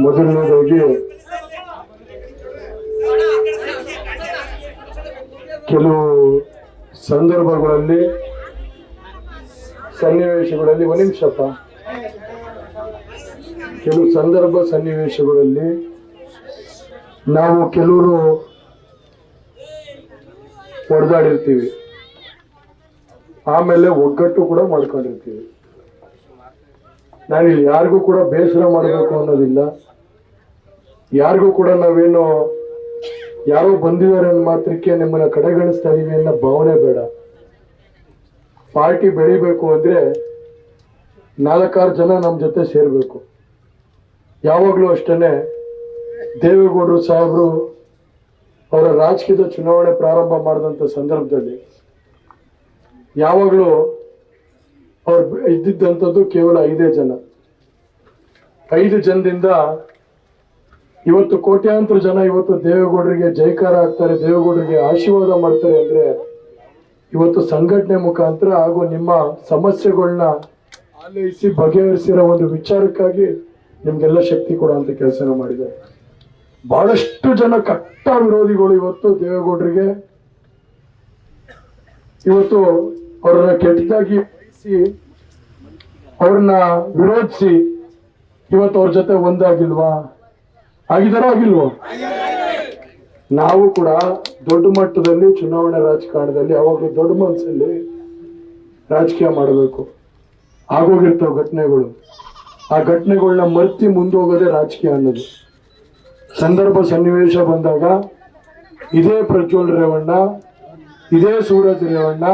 ಮೊದಲನೇದಾಗಿ ಕೆಲವು ಸಂದರ್ಭಗಳಲ್ಲಿ ಸನ್ನಿವೇಶಗಳಲ್ಲಿ ಒಂದು ನಿಮಿಷಪ್ಪ ಕೆಲವು ಸಂದರ್ಭ ಸನ್ನಿವೇಶಗಳಲ್ಲಿ ನಾವು ಕೆಲವರು ಹೊಡೆದಾಡಿರ್ತೀವಿ, ಆಮೇಲೆ ಒಗ್ಗಟ್ಟು ಕೂಡ ಮಾಡ್ಕೊಂಡಿರ್ತೀವಿ. ನಾನಿಲ್ಲಿ ಯಾರಿಗೂ ಕೂಡ ಬೇಸರ ಮಾಡಬೇಕು ಅನ್ನೋದಿಲ್ಲ. ಯಾರಿಗೂ ಕೂಡ ನಾವೇನು ಯಾರೋ ಬಂದಿದ್ದಾರೆ ಅನ್ನೋ ಮಾತ್ರಕ್ಕೆ ನಿಮ್ಮನ್ನ ಕಡೆಗಣಿಸ್ತಾ ಇದೀವಿ ಅನ್ನೋ ಭಾವನೆ ಬೇಡ. ಪಾರ್ಟಿ ಬೆಳಿಬೇಕು ಅಂದ್ರೆ 4-6 ಜನ ನಮ್ಮ ಜೊತೆ ಸೇರ್ಬೇಕು. ಯಾವಾಗ್ಲೂ ಅಷ್ಟೇನೆ ದೇವೇಗೌಡರು ಸಾಹೇಬರು ಅವರ ರಾಜಕೀಯದ ಚುನಾವಣೆ ಪ್ರಾರಂಭ ಮಾಡಿದಂತ ಸಂದರ್ಭದಲ್ಲಿ ಯಾವಾಗಲೂ ಅವ್ರು ಇದ್ದಿದ್ದಂಥದ್ದು ಕೇವಲ 5 ಜನ. 5 ಜನದಿಂದ ಇವತ್ತು ಕೋಟ್ಯಾಂತರ ಜನ ಇವತ್ತು ದೇವೇಗೌಡರಿಗೆ ಜೈಕಾರ ಆಗ್ತಾರೆ, ದೇವೇಗೌಡರಿಗೆ ಆಶೀರ್ವಾದ ಮಾಡ್ತಾರೆ ಅಂದ್ರೆ ಇವತ್ತು ಸಂಘಟನೆ ಮುಖಾಂತರ ಹಾಗೂ ನಿಮ್ಮ ಸಮಸ್ಯೆಗಳನ್ನ ಆಲೈಸಿ ಬಗೆಹರಿಸಿರೋ ಒಂದು ವಿಚಾರಕ್ಕಾಗಿ ನಿಮ್ಗೆಲ್ಲ ಶಕ್ತಿ ಕೊಡುವಂತ ಕೆಲಸನ ಮಾಡಿದ್ದಾರೆ. ಬಹಳಷ್ಟು ಜನ ಕಟ್ಟ ವಿರೋಧಿಗಳು ಇವತ್ತು ದೇವೇಗೌಡರಿಗೆ ಇವತ್ತು ಅವ್ರನ್ನ ಕೆಟ್ಟದಾಗಿ ಬಯಸಿ ಅವ್ರನ್ನ ವಿರೋಧಿಸಿ ಇವತ್ತು ಅವ್ರ ಜೊತೆ ಒಂದಾಗಿಲ್ವಾ? ಆಗಿದಾರ ಆಗಿಲ್ವೋ? ನಾವು ಕೂಡ ದೊಡ್ಡ ಮಟ್ಟದಲ್ಲಿ ಚುನಾವಣಾ ರಾಜಕಾರಣದಲ್ಲಿ ಯಾವಾಗಲೂ ದೊಡ್ಡ ಮನಸ್ಸಲ್ಲಿ ರಾಜಕೀಯ ಮಾಡಬೇಕು. ಆಗೋಗಿರ್ತಾವ ಘಟನೆಗಳು, ಆ ಘಟನೆಗಳನ್ನ ಮರ್ತಿ ಮುಂದೋಗೋದೇ ರಾಜಕೀಯ ಅನ್ನೋದು. ಸಂದರ್ಭ ಸನ್ನಿವೇಶ ಬಂದಾಗ ಇದೇ ಪ್ರಜ್ವಲ್ ರೇವಣ್ಣ, ಇದೇ ಸೂರಜ್ ರೇವಣ್ಣ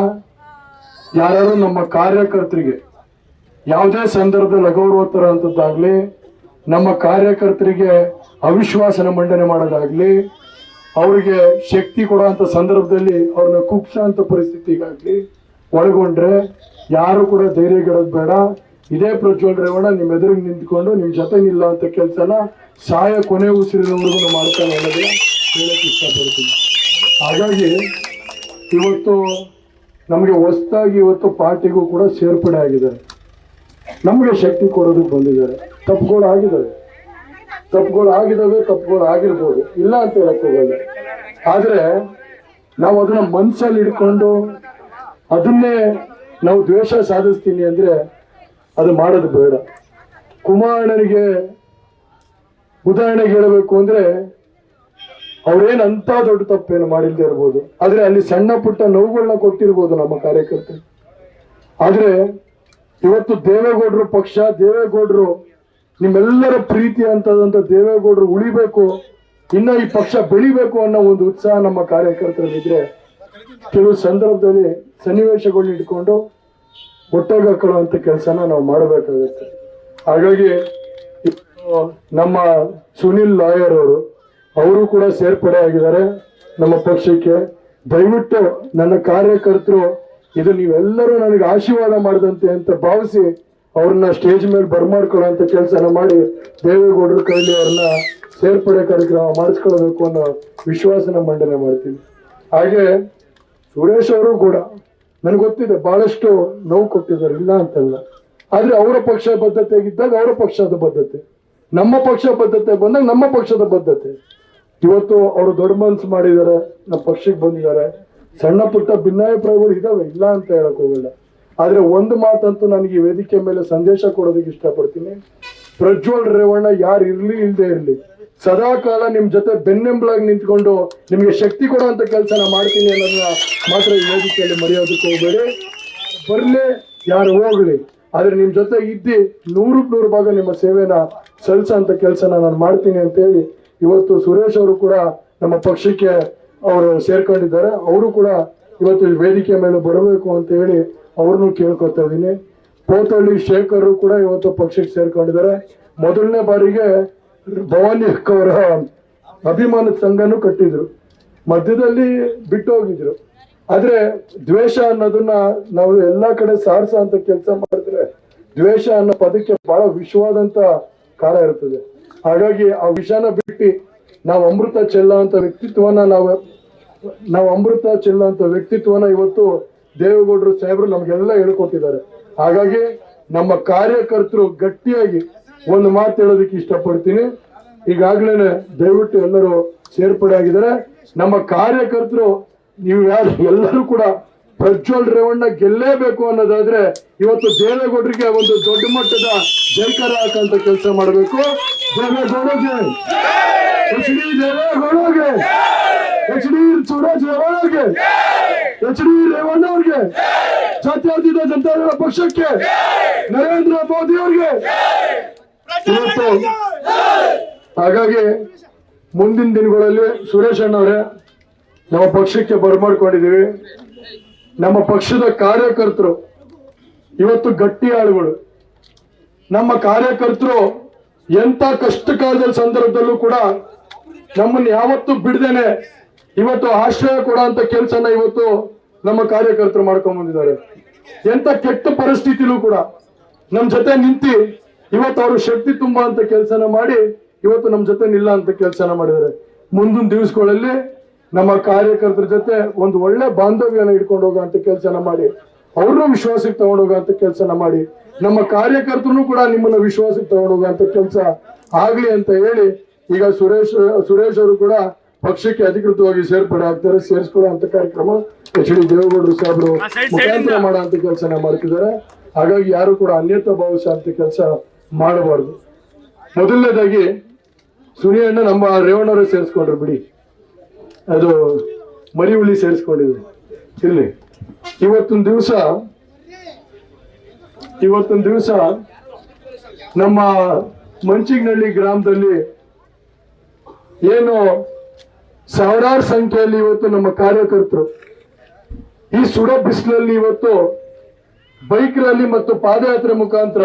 ಯಾರು ನಮ್ಮ ಕಾರ್ಯಕರ್ತರಿಗೆ ಯಾವುದೇ ಸಂದರ್ಭದಲ್ಲಿ ಅಗೌರವ ತರುವಂತದ್ದಾಗ್ಲಿ, ನಮ್ಮ ಕಾರ್ಯಕರ್ತರಿಗೆ ಅವಿಶ್ವಾಸನ ಮಂಡನೆ ಮಾಡೋದಾಗ್ಲಿ, ಅವ್ರಿಗೆ ಶಕ್ತಿ ಕೊಡುವಂತ ಸಂದರ್ಭದಲ್ಲಿ ಅವ್ರನ್ನ ಕುಗ್ಸೋಂತ ಪರಿಸ್ಥಿತಿಗಾಗ್ಲಿ ಒಳಗೊಂಡ್ರೆ ಯಾರು ಕೂಡ ಧೈರ್ಯಗೆಡೋದು ಬೇಡ. ಇದೇ ಪ್ರಜ್ವಲ್ ರೇವಣ್ಣ ನಿಮ್ ಎದುರಿಗೆ ನಿಂತ್ಕೊಂಡು ನಿಮ್ ಜೊತೆ ನಿಲ್ಲ ಅಂತ ಕೆಲಸನ ಸಾಯ ಕೊನೆ ಉಸಿರಿನವರೆಗೂ ಮಾಡ್ತಾನೆ ಅನ್ನೋದನ್ನ ಹೇಳಕ್ ಇಷ್ಟಪಡ್ತೀನಿ. ಹಾಗಾಗಿ ಇವತ್ತು ನಮಗೆ ಹೊಸದಾಗಿ ಇವತ್ತು ಪಾರ್ಟಿಗೂ ಕೂಡ ಸೇರ್ಪಡೆ ಆಗಿದ್ದಾರೆ, ನಮಗೆ ಶಕ್ತಿ ಕೊಡೋದಕ್ಕೆ ಬಂದಿದ್ದಾರೆ. ತಪ್ಪುಗಳು ಆಗಿದ್ದಾವೆ, ತಪ್ಪುಗಳು ಆಗಿರ್ಬೋದು, ಇಲ್ಲ ಅಂತ ಹೇಳಕ್ ಹೋಗಲ್ಲ. ಆದ್ರೆ ನಾವು ಅದನ್ನ ಮನ್ಸಲ್ಲಿ ಇಟ್ಕೊಂಡು ಅದನ್ನೇ ನಾವು ದ್ವೇಷ ಸಾಧಿಸ್ತೀನಿ ಅಂದ್ರೆ ಅದು ಮಾಡೋದು ಬೇಡ. ಕುಮಾರಣ್ಣನಿಗೆ ಉದಾಹರಣೆಗೆ ಹೇಳಬೇಕು ಅಂದ್ರೆ ಅವ್ರೇನಂತ ದೊಡ್ಡ ತಪ್ಪೇನು ಮಾಡಿಲ್ದೇ ಇರ್ಬೋದು, ಆದ್ರೆ ಅಲ್ಲಿ ಸಣ್ಣ ಪುಟ್ಟ ನೋವುಗಳನ್ನ ಕೊಟ್ಟಿರ್ಬೋದು ನಮ್ಮ ಕಾರ್ಯಕರ್ತರು. ಆದ್ರೆ ಇವತ್ತು ದೇವೇಗೌಡರು ಪಕ್ಷ, ದೇವೇಗೌಡರು ನಿಮ್ಮೆಲ್ಲರ ಪ್ರೀತಿ ಅಂತದಂತ ದೇವೇಗೌಡರು ಉಳಿಬೇಕು, ಇನ್ನ ಈ ಪಕ್ಷ ಬೆಳಿಬೇಕು ಅನ್ನೋ ಒಂದು ಉತ್ಸಾಹ ನಮ್ಮ ಕಾರ್ಯಕರ್ತರಲ್ಲಿದ್ರೆ ಕೆಲವು ಸಂದರ್ಭದಲ್ಲಿ ಸನ್ನಿವೇಶಗಳನ್ನ ಇಟ್ಕೊಂಡು ಒಟ್ಟಾಗಿ ಹಾಕೊಳ್ಳುವಂತ ಕೆಲಸನ ನಾವು ಮಾಡಬೇಕಾಗುತ್ತೆ. ಹಾಗಾಗಿ ನಮ್ಮ ಸುನಿಲ್ ಲಾಯರ್ ಅವರು ಕೂಡ ಸೇರ್ಪಡೆ ಆಗಿದ್ದಾರೆ ನಮ್ಮ ಪಕ್ಷಕ್ಕೆ. ದಯವಿಟ್ಟು ನನ್ನ ಕಾರ್ಯಕರ್ತರು ಇದು ನೀವೆಲ್ಲರೂ ನನಗೆ ಆಶೀರ್ವಾದ ಮಾಡದಂತೆ ಅಂತ ಭಾವಿಸಿ ಅವ್ರನ್ನ ಸ್ಟೇಜ್ ಮೇಲೆ ಬರ್ಮಾಡ್ಕೊಳ್ಳುವಂತ ಕೆಲಸನ ಮಾಡಿ ದೇವೇಗೌಡರ ಕೈಲಿ ಅವ್ರನ್ನ ಸೇರ್ಪಡೆ ಕಾರ್ಯಕ್ರಮ ಮಾಡಿಸ್ಕೊಳ್ಬೇಕು ಅನ್ನೋ ವಿಶ್ವಾಸನ ಮಂಡನೆ ಮಾಡ್ತೀನಿ. ಹಾಗೆ ಸುರೇಶ್ ಅವರು ಕೂಡ ನನಗೆ ಗೊತ್ತಿದೆ ಬಹಳಷ್ಟು ನೋವು ಕೊಟ್ಟಿದ್ದಾರೆ, ಇಲ್ಲ ಅಂತಲ್ಲ. ಆದ್ರೆ ಅವರ ಪಕ್ಷ ಬದ್ಧತೆಗಿದ್ದಾಗ ಅವರ ಪಕ್ಷದ ಬದ್ಧತೆ, ನಮ್ಮ ಪಕ್ಷ ಬದ್ಧತೆ ಬಂದಾಗ ನಮ್ಮ ಪಕ್ಷದ ಬದ್ಧತೆ. ಇವತ್ತು ಅವರು ದೊಡ್ಡ ಮನ್ಸು ಮಾಡಿದ್ದಾರೆ, ನಮ್ಮ ಪಕ್ಷಕ್ಕೆ ಬಂದಿದ್ದಾರೆ. ಸಣ್ಣ ಪುಟ್ಟ ಭಿನ್ನಾಭಿಪ್ರಾಯಗಳು ಇದಾವೆ, ಇಲ್ಲ ಅಂತ ಹೇಳಕ್ ಹೋಗಲ್ಲ. ಆದ್ರೆ ಒಂದು ಮಾತಂತೂ ನನಗೆ ಈ ವೇದಿಕೆ ಮೇಲೆ ಸಂದೇಶ ಕೊಡೋದಕ್ಕೆ ಇಷ್ಟಪಡ್ತೀನಿ. ಪ್ರಜ್ವಲ್ ರೇವಣ್ಣ ಯಾರು ಇರ್ಲಿ ಇಲ್ಲದೆ ಇರ್ಲಿ, ಸದಾ ಕಾಲ ನಿಮ್ ಜೊತೆ ಬೆನ್ನೆಂಬಲಾಗಿ ನಿಂತ್ಕೊಂಡು ನಿಮ್ಗೆ ಶಕ್ತಿ ಕೊಡುವಂತ ಕೆಲಸನ ಮಾಡ್ತೀನಿ ಅನ್ನೋದನ್ನ ಮಾತ್ರ ಈ ವೇದಿಕೆಯಲ್ಲಿ ಮರೆಯೋದಕ್ಕೆ ಹೋಗ್ಬೇಡಿ. ಬರ್ಲಿ ಯಾರು ಹೋಗ್ಲಿ, ಆದ್ರೆ ನಿಮ್ ಜೊತೆ ಇದ್ದಿ 100% ಭಾಗ ನಿಮ್ಮ ಸೇವೆನ ಸಲ್ಲಿಸೋಂತ ಕೆಲಸನ ನಾನು ಮಾಡ್ತೀನಿ ಅಂತ ಹೇಳಿ ಇವತ್ತು ಸುರೇಶ್ ಅವರು ಕೂಡ ನಮ್ಮ ಪಕ್ಷಕ್ಕೆ ಅವರು ಸೇರ್ಕೊಂಡಿದ್ದಾರೆ. ಅವರು ಕೂಡ ಇವತ್ತು ಈ ವೇದಿಕೆ ಮೇಲೆ ಬರಬೇಕು ಅಂತ ಹೇಳಿ ಅವ್ರನ್ನು ಕೇಳ್ಕೊತಾ ಇದ್ದೀನಿ. ಪೋತಳ್ಳಿ ಶೇಖರ್ ಕೂಡ ಇವತ್ತು ಪಕ್ಷಕ್ಕೆ ಸೇರ್ಕೊಂಡಿದ್ದಾರೆ. ಮೊದಲನೇ ಬಾರಿಗೆ ಭವಾನಿ ಅವರ ಅಭಿಮಾನದ ಸಂಘನೂ ಕಟ್ಟಿದ್ರು, ಮಧ್ಯದಲ್ಲಿ ಬಿಟ್ಟು ಹೋಗಿದ್ರು. ಆದ್ರೆ ದ್ವೇಷ ಅನ್ನೋದನ್ನ ನಾವು ಎಲ್ಲಾ ಕಡೆ ಸಾರಿಸ ಅಂತ ಕೆಲಸ ಮಾಡಿದ್ರೆ ದ್ವೇಷ ಅನ್ನೋ ಪದಕ್ಕೆ ಬಹಳ ವಿಷವಾದಂತ ಕಾಲ ಇರ್ತದೆ. ಹಾಗಾಗಿ ಆ ವಿಷನ ಬಿಟ್ಟು ನಾವು ಅಮೃತ ಚೆಲ್ಲ ಅಂತ ವ್ಯಕ್ತಿತ್ವನ ನಾವು ನಾವು ಅಮೃತ ಚೆಲ್ಲುವಂತ ವ್ಯಕ್ತಿತ್ವನ ಇವತ್ತು ದೇವೇಗೌಡರು ಸಾಹೇಬರು ನಮ್ಗೆಲ್ಲ ಹೇಳ್ಕೊಟ್ಟಿದ್ದಾರೆ. ಹಾಗಾಗಿ ನಮ್ಮ ಕಾರ್ಯಕರ್ತರು ಗಟ್ಟಿಯಾಗಿ ಒಂದು ಮಾತು ಹೇಳೋದಕ್ಕೆ ಇಷ್ಟಪಡ್ತೀನಿ. ಈಗಾಗ್ಲೇನೆ ದಯವಿಟ್ಟು ಎಲ್ಲರೂ ಸೇರ್ಪಡೆ ಆಗಿದ್ದಾರೆ. ನಮ್ಮ ಕಾರ್ಯಕರ್ತರು ನೀವು ಯಾರು ಎಲ್ಲರೂ ಕೂಡ ಪ್ರಜ್ವಲ್ ರೇವಣ್ಣ ಗೆಲ್ಲೇಬೇಕು ಅನ್ನೋದಾದ್ರೆ ಇವತ್ತು ದೇವೇಗೌಡರಿಗೆ ಒಂದು ದೊಡ್ಡ ಮಟ್ಟದ ಜೈಕಾರ ಹಾಕಂತ ಕೆಲಸ ಮಾಡಬೇಕು. ದೇವೇಗೌಡಗೆ, ಎಚ್ ಡಿ ದೇವೇಗೌಡಗೆ, ಎಚ್ ಡಿ ಸುರೇಶ್ ರೇವಣ್ಣಗೆ, ಎಚ್ ಡಿ ರೇವಣ್ಣ ಅವ್ರಿಗೆ, ಜಾತ್ಯತೀತ ಜನತಾದಳ ಪಕ್ಷಕ್ಕೆ, ನರೇಂದ್ರ ಮೋದಿ ಅವ್ರಿಗೆ ಇವತ್ತು. ಹಾಗಾಗಿ ಮುಂದಿನ ದಿನಗಳಲ್ಲಿ ಸುರೇಶ್ ಅಣ್ಣವರೇ ನಮ್ಮ ಪಕ್ಷಕ್ಕೆ ಬರಮಾಡ್ಕೊಂಡಿದ್ದೀವಿ. ನಮ್ಮ ಪಕ್ಷದ ಕಾರ್ಯಕರ್ತರು ಇವತ್ತು ಗಟ್ಟಿ ಆಳುಗಳು. ನಮ್ಮ ಕಾರ್ಯಕರ್ತರು ಎಂತ ಕಷ್ಟ ಕಾಲದ ಸಂದರ್ಭದಲ್ಲೂ ಕೂಡ ನಮ್ಮನ್ನು ಯಾವತ್ತೂ ಬಿಡದೇನೆ ಇವತ್ತು ಆಶ್ರಯ ಕೊಡುವಂತ ಕೆಲಸನ ಇವತ್ತು ನಮ್ಮ ಕಾರ್ಯಕರ್ತರು ಮಾಡ್ಕೊಂಡ್ ಬಂದಿದ್ದಾರೆ. ಎಂತ ಕೆಟ್ಟ ಪರಿಸ್ಥಿತಿಲೂ ಕೂಡ ನಮ್ ಜೊತೆ ನಿಂತಿ ಇವತ್ತು ಅವರು ಶಕ್ತಿ ತುಂಬಾ ಅಂತ ಕೆಲಸನ ಮಾಡಿ ಇವತ್ತು ನಮ್ ಜೊತೆ ನಿಲ್ಲ ಅಂತ ಕೆಲಸನ ಮಾಡಿದ್ದಾರೆ. ಮುಂದಿನ ದಿವಸಗಳಲ್ಲಿ ನಮ್ಮ ಕಾರ್ಯಕರ್ತರ ಜೊತೆ ಒಂದು ಒಳ್ಳೆ ಬಾಂಧವ್ಯನ ಇಟ್ಕೊಂಡು ಹೋಗುವಂತ ಕೆಲಸನ ಮಾಡಿ ಅವ್ರನ್ನೂ ವಿಶ್ವಾಸಕ್ಕೆ ತಗೊಂಡೋಗುವಂತ ಕೆಲಸನ ಮಾಡಿ ನಮ್ಮ ಕಾರ್ಯಕರ್ತರು ಕೂಡ ನಿಮ್ಮನ್ನ ವಿಶ್ವಾಸಕ್ಕೆ ತಗೊಂಡೋಗುವಂತ ಕೆಲಸ ಆಗ್ಲಿ ಅಂತ ಹೇಳಿ ಈಗ ಸುರೇಶ್ ಅವರು ಕೂಡ ಪಕ್ಷಕ್ಕೆ ಅಧಿಕೃತವಾಗಿ ಸೇರ್ಪಡೆ ಆಗ್ತಾರೆ. ಸೇರಿಸ್ಕೊಳ್ಳುವಂತ ಕಾರ್ಯಕ್ರಮ ಎಚ್ ಡಿ ದೇವೇಗೌಡರು ಸಾಹೇಬರು ಮುಖಾಂತರ ಮಾಡುವಂತ ಕೆಲಸನ ಮಾಡ್ತಿದ್ದಾರೆ. ಹಾಗಾಗಿ ಯಾರು ಕೂಡ ಅನ್ಯತಾ ಭಾವಿಸುವಂತ ಕೆಲಸ ಮಾಡಬಾರ್ದು. ಮೊದಲನೇದಾಗಿ ಸುನಿಯಣ್ಣ ನಮ್ಮ ರೇವಣ್ಣವರೇ ಸೇರಿಸ್ಕೊಂಡ್ರು ಬಿಡಿ, ಅದು ಮರಿ ಹುಲಿ ಸೇರಿಸ್ಕೊಂಡಿದೆ ಇಲ್ಲಿ. ಇವತ್ತೊಂದು ದಿವಸ ನಮ್ಮ ಮಂಚಿಗ್ನಹಳ್ಳಿ ಗ್ರಾಮದಲ್ಲಿ ಏನು ಸಾವಿರಾರು ಸಂಖ್ಯೆಯಲ್ಲಿ ಇವತ್ತು ನಮ್ಮ ಕಾರ್ಯಕರ್ತರು ಈ ಸುಡ ಬಿಸಿಲಲ್ಲಿ ಇವತ್ತು ಬೈಕ್ ರ್ಯಾಲಿ ಮತ್ತು ಪಾದಯಾತ್ರೆ ಮುಖಾಂತರ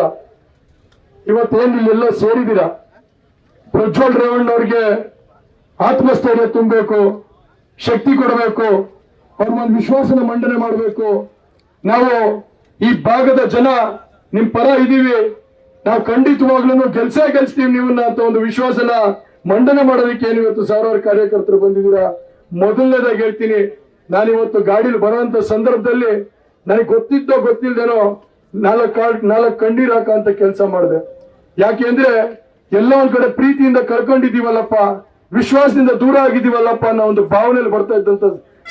ಇವತ್ತೇನು ಇಲ್ಲೆಲ್ಲ ಸೇರಿದ್ದೀರಾ. ಪ್ರಜ್ವಲ್ ರೇವಣ್ಣ ಅವ್ರಿಗೆ ಆತ್ಮಸ್ಥೈರ್ಯ ತುಂಬಬೇಕು, ಶಕ್ತಿ ಕೊಡಬೇಕು, ಅವ್ರಿಗೊಂದು ವಿಶ್ವಾಸನ ಮಂಡನೆ ಮಾಡಬೇಕು. ನಾವು ಈ ಭಾಗದ ಜನ ನಿಮ್ ಪರ ಇದೀವಿ, ನಾವು ಖಂಡಿತವಾಗ್ಲೂ ಗೆಲ್ಸ್ತೀವಿ ನೀವನ್ನ ಅಂತ ಒಂದು ವಿಶ್ವಾಸನ ಮಂಡನೆ ಮಾಡೋದಕ್ಕೆ ಏನು ಇವತ್ತು ಸಾವಿರಾರು ಕಾರ್ಯಕರ್ತರು ಬಂದಿದ್ದೀರಾ. ಮೊದಲನೇದಾಗಿ ಹೇಳ್ತೀನಿ, ನಾನಿವತ್ತು ಗಾಡಿಲಿ ಬರುವಂತ ಸಂದರ್ಭದಲ್ಲಿ ನನಗೆ ಗೊತ್ತಿಲ್ದೇನೋ ನಾಲ್ಕು ಕಣ್ಣೀರ್ ಹಾಕಂತ ಕೆಲಸ ಮಾಡಿದೆ. ಯಾಕೆ ಅಂದ್ರೆ ಎಲ್ಲ ಒಂದ್ ಕಡೆ ಪ್ರೀತಿಯಿಂದ ಕಳ್ಕೊಂಡಿದೀವಲ್ಲಪ್ಪ, ವಿಶ್ವಾಸದಿಂದ ದೂರ ಆಗಿದ್ದೀವಲ್ಲಪ್ಪ ಅನ್ನೋ ಒಂದು ಭಾವನೆಯಲ್ಲಿ ಬರ್ತಾ ಇದ್ದಂತ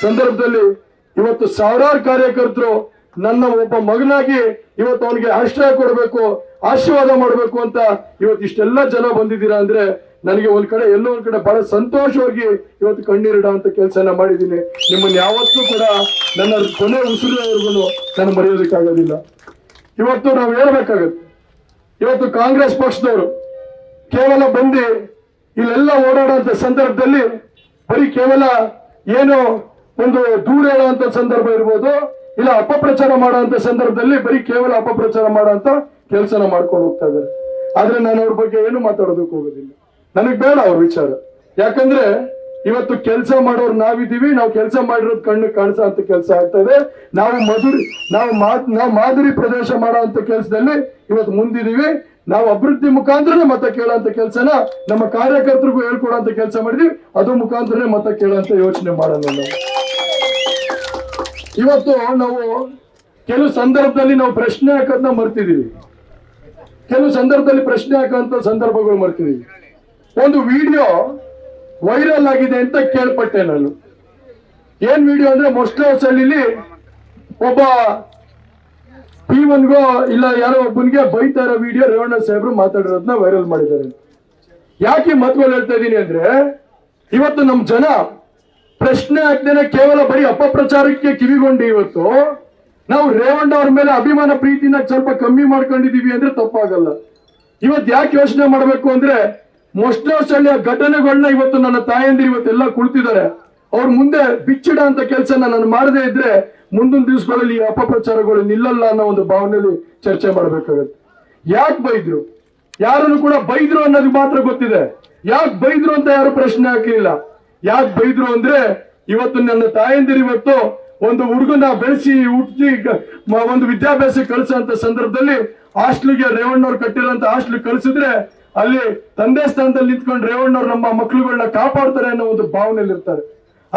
ಸಂದರ್ಭದಲ್ಲಿ ಇವತ್ತು ಸಾವಿರಾರು ಕಾರ್ಯಕರ್ತರು ನನ್ನ ಒಬ್ಬ ಮಗನಾಗಿ ಇವತ್ತು ಅವನಿಗೆ ಆಶ್ರಯ ಕೊಡಬೇಕು, ಆಶೀರ್ವಾದ ಮಾಡಬೇಕು ಅಂತ ಇವತ್ತು ಇಷ್ಟೆಲ್ಲ ಜನ ಬಂದಿದ್ದೀರಾ ಅಂದ್ರೆ ನನಗೆ ಎಲ್ಲೋ ಒಂದ್ ಕಡೆ ಬಹಳ ಸಂತೋಷವಾಗಿ ಇವತ್ತು ಕಣ್ಣೀರಿಡ ಅಂತ ಕೆಲಸನ ಮಾಡಿದ್ದೀನಿ. ನಿಮ್ಮನ್ನು ಯಾವತ್ತೂ ಕೂಡ ನನ್ನ ಕೊನೆ ಉಸಿರಿನವರೆಗೂ ನಾನು ಮರೆಯೋದಕ್ಕಾಗೋದಿಲ್ಲ. ಇವತ್ತು ನಾವು ಹೇಳ್ಬೇಕಾಗತ್ತೆ, ಇವತ್ತು ಕಾಂಗ್ರೆಸ್ ಪಕ್ಷದವರು ಕೇವಲ ಬಂದು ಇಲ್ಲೆಲ್ಲ ಓಡಾಡುವಂತ ಸಂದರ್ಭದಲ್ಲಿ ಬರೀ ಕೇವಲ ಏನು ಒಂದು ದೂರ ಹೇಳುವಂತ ಸಂದರ್ಭ ಇರ್ಬೋದು, ಇಲ್ಲ ಅಪಪ್ರಚಾರ ಮಾಡುವಂತ ಸಂದರ್ಭದಲ್ಲಿ ಬರೀ ಕೇವಲ ಅಪಪ್ರಚಾರ ಮಾಡುವಂತ ಕೆಲಸನ ಮಾಡ್ಕೊಂಡು ಹೋಗ್ತಾ ಇದ್ದಾರೆ. ಆದ್ರೆ ನಾನು ಅವ್ರ ಬಗ್ಗೆ ಏನು ಮಾತಾಡೋದಕ್ಕೆ ಹೋಗೋದಿಲ್ಲ, ನನಗ್ ಬೇಡ ಅವ್ರ ವಿಚಾರ. ಯಾಕಂದ್ರೆ ಇವತ್ತು ಕೆಲಸ ಮಾಡೋರು ನಾವಿದ್ದೀವಿ, ನಾವು ಕೆಲಸ ಮಾಡಿರೋದು ಕಣ್ಣು ಕಾಣಿಸೋ ಅಂತ ಕೆಲಸ ಆಗ್ತಾ ಇದೆ. ನಾವು ಮಾದರಿ ಪ್ರದೇಶ ಮಾಡೋ ಅಂತ ಕೆಲಸದಲ್ಲಿ ಇವತ್ತು ಮುಂದಿದೀವಿ. ನಾವು ಅಭಿವೃದ್ಧಿ ಮುಖಾಂತರನೇ ಮತ ಕೇಳೋಂತ ಕೆಲಸನ ನಮ್ಮ ಕಾರ್ಯಕರ್ತರಿಗೂ ಹೇಳ್ಕೊಡೋಂತ ಕೆಲಸ ಮಾಡಿದ್ವಿ, ಅದು ಮುಖಾಂತರನೇ ಮತ ಕೇಳೋಂತ ಯೋಚನೆ ಮಾಡೋಣ. ಇವತ್ತು ನಾವು ಕೆಲವು ಸಂದರ್ಭದಲ್ಲಿ ನಾವು ಪ್ರಶ್ನೆ ಹಾಕೋದನ್ನ ಮರ್ತಿದೀವಿ, ಕೆಲವು ಸಂದರ್ಭದಲ್ಲಿ ಪ್ರಶ್ನೆ ಹಾಕುವಂತ ಸಂದರ್ಭಗಳು ಮರ್ತಿದೀವಿ. ಒಂದು ವಿಡಿಯೋ ವೈರಲ್ ಆಗಿದೆ ಅಂತ ಕೇಳ್ಪಟ್ಟೆ ನಾನು. ಏನ್ ವಿಡಿಯೋ ಅಂದ್ರೆ ಮೊಸ್ಲಹಳ್ಳಿಲಿ ಒಬ್ಬ P1ಗೋ ಇಲ್ಲ ಯಾರೋ ಒಬ್ಬನಿಗೆ ಬೈತಾ ಇರೋ ವಿಡಿಯೋ ರೇವಣ್ಣ ಸಾಹೇಬ್ರು ಮಾತಾಡಿರೋದನ್ನ ವೈರಲ್ ಮಾಡಿದ್ದಾರೆ. ಯಾಕೆ ಮತ್ಗಳು ಹೇಳ್ತಾ ಇದೀನಿ ಅಂದ್ರೆ ಇವತ್ತು ನಮ್ ಜನ ಪ್ರಶ್ನೆ ಹಾಕ್ದೇನೆ ಕೇವಲ ಬರೀ ಅಪಪ್ರಚಾರಕ್ಕೆ ಕಿವಿಗೊಂಡು ಇವತ್ತು ನಾವು ರೇವಣ್ಣ ಅವ್ರ ಮೇಲೆ ಅಭಿಮಾನ ಪ್ರೀತಿನ ಸ್ವಲ್ಪ ಕಮ್ಮಿ ಮಾಡ್ಕೊಂಡಿದೀವಿ ಅಂದ್ರೆ ತಪ್ಪಾಗಲ್ಲ. ಇವತ್ತು ಯಾಕೆ ಯೋಚನೆ ಮಾಡ್ಬೇಕು ಅಂದ್ರೆ ಮೊಸ್ಲಹಳ್ಳಿಯ ಘಟನೆಗಳನ್ನ ಇವತ್ತು ನನ್ನ ತಾಯಂದಿರು ಇವತ್ತೆಲ್ಲ ಕುಳಿತಿದ್ದಾರೆ, ಅವ್ರ ಮುಂದೆ ಬಿಚ್ಚಿಡ ಅಂತ ಕೆಲಸನ ನಾನು ಮಾಡದೇ ಇದ್ರೆ ಮುಂದಿನ ದಿವಸಗಳಲ್ಲಿ ಈ ಅಪಪ್ರಚಾರಗಳು ನಿಲ್ಲಲ್ಲ ಅನ್ನೋ ಒಂದು ಭಾವನೆಯಲ್ಲಿ ಚರ್ಚೆ ಮಾಡ್ಬೇಕಾಗತ್ತೆ. ಯಾಕೆ ಬೈದ್ರು, ಯಾರನ್ನು ಕೂಡ ಬೈದ್ರು ಅನ್ನೋದು ಮಾತ್ರ ಗೊತ್ತಿದೆ, ಯಾಕೆ ಬೈದ್ರು ಅಂತ ಯಾರು ಪ್ರಶ್ನೆ ಹಾಕಲಿಲ್ಲ. ಯಾಕೆ ಬೈದ್ರು ಅಂದ್ರೆ ಇವತ್ತು ನನ್ನ ತಾಯಂದಿರು ಇವತ್ತು ಒಂದು ಹುಡುಗನ ಬೆಳೆಸಿ ಹುಟ್ಟಿ ಒಂದು ವಿದ್ಯಾಭ್ಯಾಸ ಕಳಿಸೋಂತ ಸಂದರ್ಭದಲ್ಲಿ ಹಾಸ್ಟೆಲ್ಗೆ ರೇವಣ್ಣವ್ರು ಕಟ್ಟಿರೋಂತ ಹಾಸ್ಟೆಲ್ ಕಳಿಸಿದ್ರೆ ಅಲ್ಲಿ ತಂದೆ ಸ್ಥಾನದಲ್ಲಿ ನಿಂತ್ಕೊಂಡು ರೇವಣ್ಣವ್ರು ನಮ್ಮ ಮಕ್ಕಳುಗಳನ್ನ ಕಾಪಾಡ್ತಾರೆ ಅನ್ನೋ ಒಂದು ಭಾವನೆಯಲ್ಲಿ ಇರ್ತಾರೆ.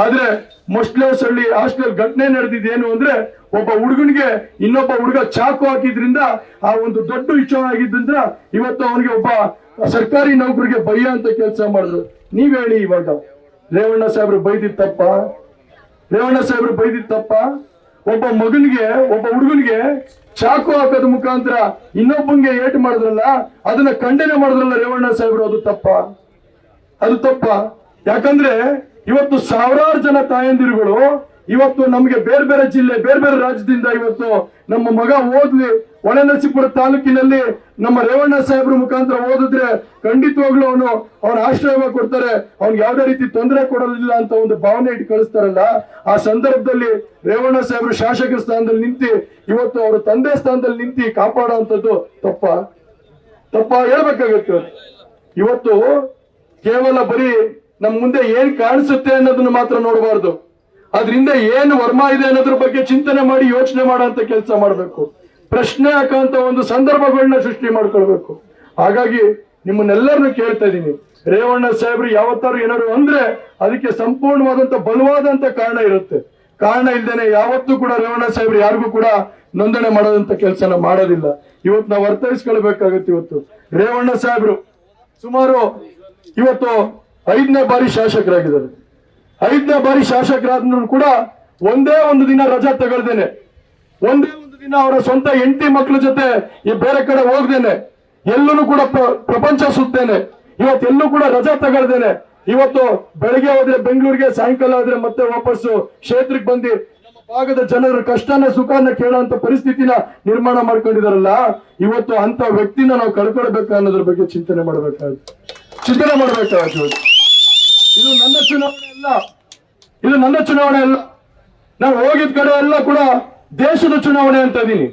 ಆದ್ರೆ ಮೊಸ್ಲೇಸಳ್ಳಿ ಹಾಸ್ಟೆಲ್ ಘಟನೆ ನಡೆದಿದ್ದೇನು ಅಂದ್ರೆ ಒಬ್ಬ ಹುಡುಗನಿಗೆ ಇನ್ನೊಬ್ಬ ಹುಡುಗ ಚಾಕು ಹಾಕಿದ್ರಿಂದ ಆ ಒಂದು ದೊಡ್ಡ ವಿಚಾರ ಆಗಿದ್ರಿಂದ ಇವತ್ತು ಅವನಿಗೆ ಒಬ್ಬ ಸರ್ಕಾರಿ ನೌಕರಿಗೆ ಭಯ ಅಂತ ಕೆಲಸ ಮಾಡಿದ್ರು. ನೀವ್ ಹೇಳಿ, ಇವಾಗ ರೇವಣ್ಣ ಸಾಹೇಬ್ರು ಬೈದಿದ್ ತಪ್ಪ? ರೇವಣ್ಣ ಸಾಹೇಬ್ರು ಬೈದಿದ್ ತಪ್ಪ? ಒಬ್ಬ ಹುಡುಗನಿಗೆ ಚಾಕು ಹಾಕೋದ್ ಮುಖಾಂತರ ಇನ್ನೊಬ್ಬಂಗೆ ಏಟು ಮಾಡಿದ್ರಲ್ಲ, ಅದನ್ನ ಖಂಡನೆ ಮಾಡಿದ್ರಲ್ಲ ರೇವಣ್ಣ ಸಾಹೇಬ್ರು, ಅದು ತಪ್ಪ? ಅದು ತಪ್ಪ? ಯಾಕಂದ್ರೆ ಇವತ್ತು ಸಾವಿರಾರು ಜನ ತಾಯಂದಿರುಗಳು ಇವತ್ತು ನಮಗೆ ಬೇರೆ ಬೇರೆ ಜಿಲ್ಲೆ, ಬೇರೆ ಬೇರೆ ರಾಜ್ಯದಿಂದ ಇವತ್ತು ನಮ್ಮ ಮಗ ಓದ್ಲಿ, ಹೊಳೆನರಸೀಪುರ ತಾಲೂಕಿನಲ್ಲಿ ನಮ್ಮ ರೇವಣ್ಣ ಸಾಹೇಬ್ರ ಮುಖಾಂತರ ಓದಿದ್ರೆ ಖಂಡಿತವಾಗ್ಲೂ ಅವನ ಆಶ್ರಯ ಕೊಡ್ತಾರೆ, ಅವ್ನಿಗೆ ಯಾವುದೇ ರೀತಿ ತೊಂದರೆ ಕೊಡಲಿಲ್ಲ ಅಂತ ಒಂದು ಭಾವನೆ ಇಟ್ಟು ಕಳಿಸ್ತಾರಲ್ಲ. ಆ ಸಂದರ್ಭದಲ್ಲಿ ರೇವಣ್ಣ ಸಾಹೇಬ್ರು ಶಾಸಕರ ಸ್ಥಾನದಲ್ಲಿ ನಿಂತು ಇವತ್ತು ಅವರ ತಂದೆ ಸ್ಥಾನದಲ್ಲಿ ನಿಂತು ಕಾಪಾಡುವಂಥದ್ದು ತಪ್ಪ ಹೇಳ್ಬೇಕಾಗತ್ತೆ. ಇವತ್ತು ಕೇವಲ ಬರೀ ನಮ್ ಮುಂದೆ ಏನ್ ಕಾಣಿಸುತ್ತೆ ಅನ್ನೋದನ್ನ ಮಾತ್ರ ನೋಡಬಾರ್ದು, ಅದರಿಂದ ಏನು ವರ್ಮ ಇದೆ ಅನ್ನೋದ್ರ ಬಗ್ಗೆ ಚಿಂತನೆ ಮಾಡಿ ಯೋಚನೆ ಮಾಡುವಂತ ಕೆಲಸ ಮಾಡಬೇಕು. ಪ್ರಶ್ನೆ ಹಾಕುವಂತ ಒಂದು ಸಂದರ್ಭಗಳನ್ನ ಸೃಷ್ಟಿ ಮಾಡ್ಕೊಳ್ಬೇಕು. ಹಾಗಾಗಿ ನಿಮ್ಮನ್ನೆಲ್ಲರನ್ನು ಕೇಳ್ತಾ ಇದ್ದೀನಿ, ರೇವಣ್ಣ ಸಾಹೇಬ್ರು ಯಾವತ್ತಾರು ಏನಾದ್ರು ಅಂದ್ರೆ ಅದಕ್ಕೆ ಸಂಪೂರ್ಣವಾದಂತ ಬಲವಾದಂತ ಕಾರಣ ಇರುತ್ತೆ. ಕಾರಣ ಇಲ್ದೇನೆ ಯಾವತ್ತೂ ಕೂಡ ರೇವಣ್ಣ ಸಾಹೇಬ್ರು ಯಾರಿಗೂ ಕೂಡ ನೋಂದಣಿ ಮಾಡೋದಂತ ಕೆಲಸನ ಮಾಡೋದಿಲ್ಲ. ಇವತ್ತು ನಾವು ಅರ್ಥೈಸ್ಕೊಳ್ಬೇಕಾಗತ್ತೆ. ಇವತ್ತು ರೇವಣ್ಣ ಸಾಹೇಬ್ರು ಸುಮಾರು ಇವತ್ತು 5ನೇ ಬಾರಿ ಶಾಸಕರಾಗಿದ್ದಾರೆ. 5ನೇ ಬಾರಿ ಶಾಸಕರಾದ್ರೂ ಕೂಡ ಒಂದೇ ಒಂದು ದಿನ ರಜಾ ತಗೊಳ್ದೇನೆ, ಒಂದೇ ಒಂದು ದಿನ ಅವರ ಸ್ವಂತ ಹೆಂಡತಿ ಮಕ್ಕಳ ಜೊತೆ ಬೇರೆ ಕಡೆ ಹೋಗ್ದೇನೆ, ಎಲ್ಲೂ ಕೂಡ ಪ್ರಪಂಚ ಸುತ್ತೇನೆ, ಇವತ್ತೆಲ್ಲೂ ಕೂಡ ರಜಾ ತಗೊಳ್ದೇನೆ, ಇವತ್ತು ಬೆಳಗ್ಗೆ ಹೋದ್ರೆ ಬೆಂಗಳೂರಿಗೆ, ಸಾಯಂಕಾಲ ಹೋದ್ರೆ ಮತ್ತೆ ವಾಪಸ್ಸು ಕ್ಷೇತ್ರಕ್ಕೆ ಬಂದು ನಮ್ಮ ಭಾಗದ ಜನರ ಕಷ್ಟನ ಸುಖನ ಕೇಳುವಂತ ಪರಿಸ್ಥಿತಿನ ನಿರ್ಮಾಣ ಮಾಡ್ಕೊಂಡಿದಾರಲ್ಲ, ಇವತ್ತು ಅಂತ ವ್ಯಕ್ತಿನ ನಾವು ಕಳ್ಕೊಳ್ಬೇಕು ಅನ್ನೋದ್ರ ಬಗ್ಗೆ ಚಿಂತನೆ ಮಾಡ್ಬೇಕಾಗುತ್ತೆ. ಇದು ನನ್ನ ಚುನಾವಣೆ ಅಲ್ಲ, ನಾನು ಹೋಗಿದ ಕಡೆ ಎಲ್ಲ ಕೂಡ ದೇಶದ ಚುನಾವಣೆ ಅಂತ ಇದೀನಿ.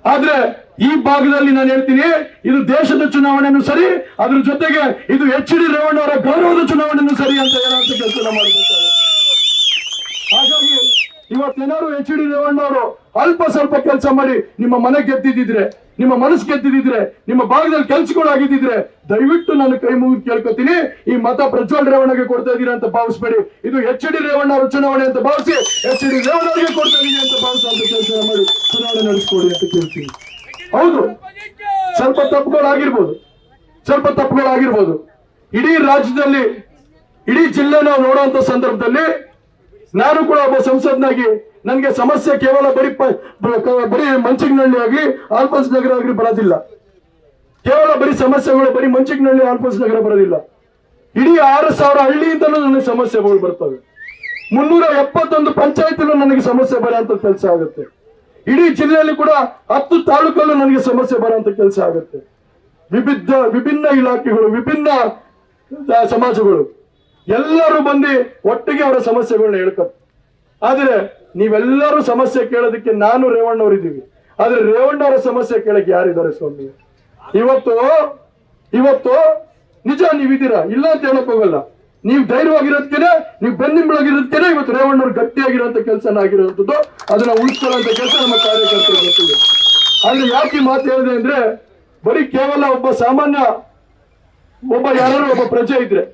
ಆದ್ರೆ ಈ ಭಾಗದಲ್ಲಿ ನಾನು ಹೇಳ್ತೀನಿ, ಇದು ದೇಶದ ಚುನಾವಣೆನೂ ಸರಿ, ಅದ್ರ ಜೊತೆಗೆ ಇದು ಎಚ್.ಡಿ. ರೇವಣ್ಣ ಅವರ ಗೌರವದ ಚುನಾವಣೆನೂ ಸರಿ ಅಂತ ಹೇಳುವಂತ ಕೆಲಸ ಮಾಡಬೇಕಾಗುತ್ತೆ. ಹಾಗಾಗಿ ಇವತ್ತೇನಾದ್ರು ಎಚ್.ಡಿ. ರೇವಣ್ಣ ಅವರು ಅಲ್ಪ ಸ್ವಲ್ಪ ಕೆಲಸ ಮಾಡಿ ನಿಮ್ಮ ಮನೆ ಗೆದ್ದಿದ್ರೆ, ನಿಮ್ಮ ಮನಸ್ಸು ಗೆದ್ದಿದ್ರೆ, ನಿಮ್ಮ ಭಾಗದಲ್ಲಿ ಕೆಲ್ಸಗಳಾಗಿದ್ದಿದ್ರೆ ದಯವಿಟ್ಟು ನಾನು ಕೈ ಮುಗಿದು ಕೇಳ್ಕೊತೀನಿ, ಈ ಮತ ಪ್ರಜ್ವಲ್ ರೇವಣ್ಣಗೆ ಕೊಡ್ತಾ ಇದೀರಾ ಅಂತ ಭಾವಿಸ್ಬೇಡಿ. ಇದು ಎಚ್.ಡಿ. ರೇವಣ್ಣ ಅವರ ಚುನಾವಣೆ ಅಂತ ಭಾವಿಸಿ ಎಚ್.ಡಿ. ರೇವಣ್ಣಗೆ ಕೊಡ್ತಾ ಇದೀನಿ ಅಂತ ಭಾವಿಸುವಂತ ಕೆಲಸ ಮಾಡಿ ಚುನಾವಣೆ ನಡೆಸ್ಕೊಡಿ ಅಂತ ಕೇಳ್ತೀನಿ. ಹೌದು, ಸ್ವಲ್ಪ ತಪ್ಪುಗಳಾಗಿರ್ಬೋದು. ಇಡೀ ರಾಜ್ಯದಲ್ಲಿ, ಇಡೀ ಜಿಲ್ಲೆ ನಾವು ನೋಡುವಂತ ಸಂದರ್ಭದಲ್ಲಿ ನಾನು ಕೂಡ ಒಬ್ಬ ಸಂಸದನಾಗಿ ನನಗೆ ಸಮಸ್ಯೆ ಕೇವಲ ಬರೀ ಮಂಚಿಗ್ನಹಳ್ಳಿ ಆಗ್ಲಿ, ಆಲ್ಫನ್ಸ್ ನಗರ ಆಗ್ಲಿ ಬರೋದಿಲ್ಲ. ಕೇವಲ ಬರೀ ಸಮಸ್ಯೆಗಳು ಬರೀ ಮಂಚಿಗ್ನಹಳ್ಳಿ, ಆಲ್ಫನ್ಸ್ ನಗರ ಬರೋದಿಲ್ಲ. ಇಡೀ 6,000 ಹಳ್ಳಿಯಿಂದಲೂ ನನಗೆ ಸಮಸ್ಯೆಗಳು ಬರ್ತವೆ. 371 ಪಂಚಾಯತಿಲೂ ನನಗೆ ಸಮಸ್ಯೆ ಬರೋಂತ ಕೆಲಸ ಆಗುತ್ತೆ. ಇಡೀ ಜಿಲ್ಲೆಯಲ್ಲಿ ಕೂಡ 10 ತಾಲೂಕಲ್ಲೂ ನನಗೆ ಸಮಸ್ಯೆ ಬರೋಂತ ಕೆಲಸ ಆಗುತ್ತೆ. ವಿಭಿನ್ನ ಇಲಾಖೆಗಳು, ವಿಭಿನ್ನ ಸಮಾಜಗಳು ಎಲ್ಲರೂ ಬಂದು ಒಟ್ಟಿಗೆ ಅವರ ಸಮಸ್ಯೆಗಳನ್ನ ಹೇಳ್ತಾರೆ. ಆದ್ರೆ ನೀವೆಲ್ಲರೂ ಸಮಸ್ಯೆ ಕೇಳೋದಕ್ಕೆ ನಾನು ರೇವಣ್ಣ ಅವರಿದ್ದೀವಿ, ಆದ್ರೆ ರೇವಣ್ಣ ಅವರ ಸಮಸ್ಯೆ ಕೇಳಕ್ಕೆ ಯಾರಿದ್ದಾರೆ ಸ್ವಾಮಿ? ಇವತ್ತು ನಿಜ ನೀವಿದ್ದೀರಾ, ಇಲ್ಲ ಅಂತ ಹೇಳಕ್ ಹೋಗಲ್ಲ. ನೀವು ಧೈರ್ಯವಾಗಿರೋದಕ್ಕೆ, ನೀವು ಬೆನ್ನಿಂಬಳಾಗಿರೋದಕ್ಕೆ ಇವತ್ತು ರೇವಣ್ಣ ಅವ್ರು ಗಟ್ಟಿಯಾಗಿರುವಂತ ಕೆಲಸನ ಆಗಿರುವಂತದ್ದು, ಅದನ್ನ ಉಳಿಸ್ಕೊಳ್ಳುವಂತ ಕೆಲಸ ನಮ್ಮ ಕಾರ್ಯಕರ್ತರು ಗೊತ್ತಿದೆ. ಆದ್ರೆ ಯಾಕೆ ಈ ಮಾತು ಹೇಳಿದೆ ಅಂದ್ರೆ, ಬರೀ ಕೇವಲ ಒಬ್ಬ ಸಾಮಾನ್ಯ ಒಬ್ಬ ಪ್ರಜೆ ಇದ್ರೆ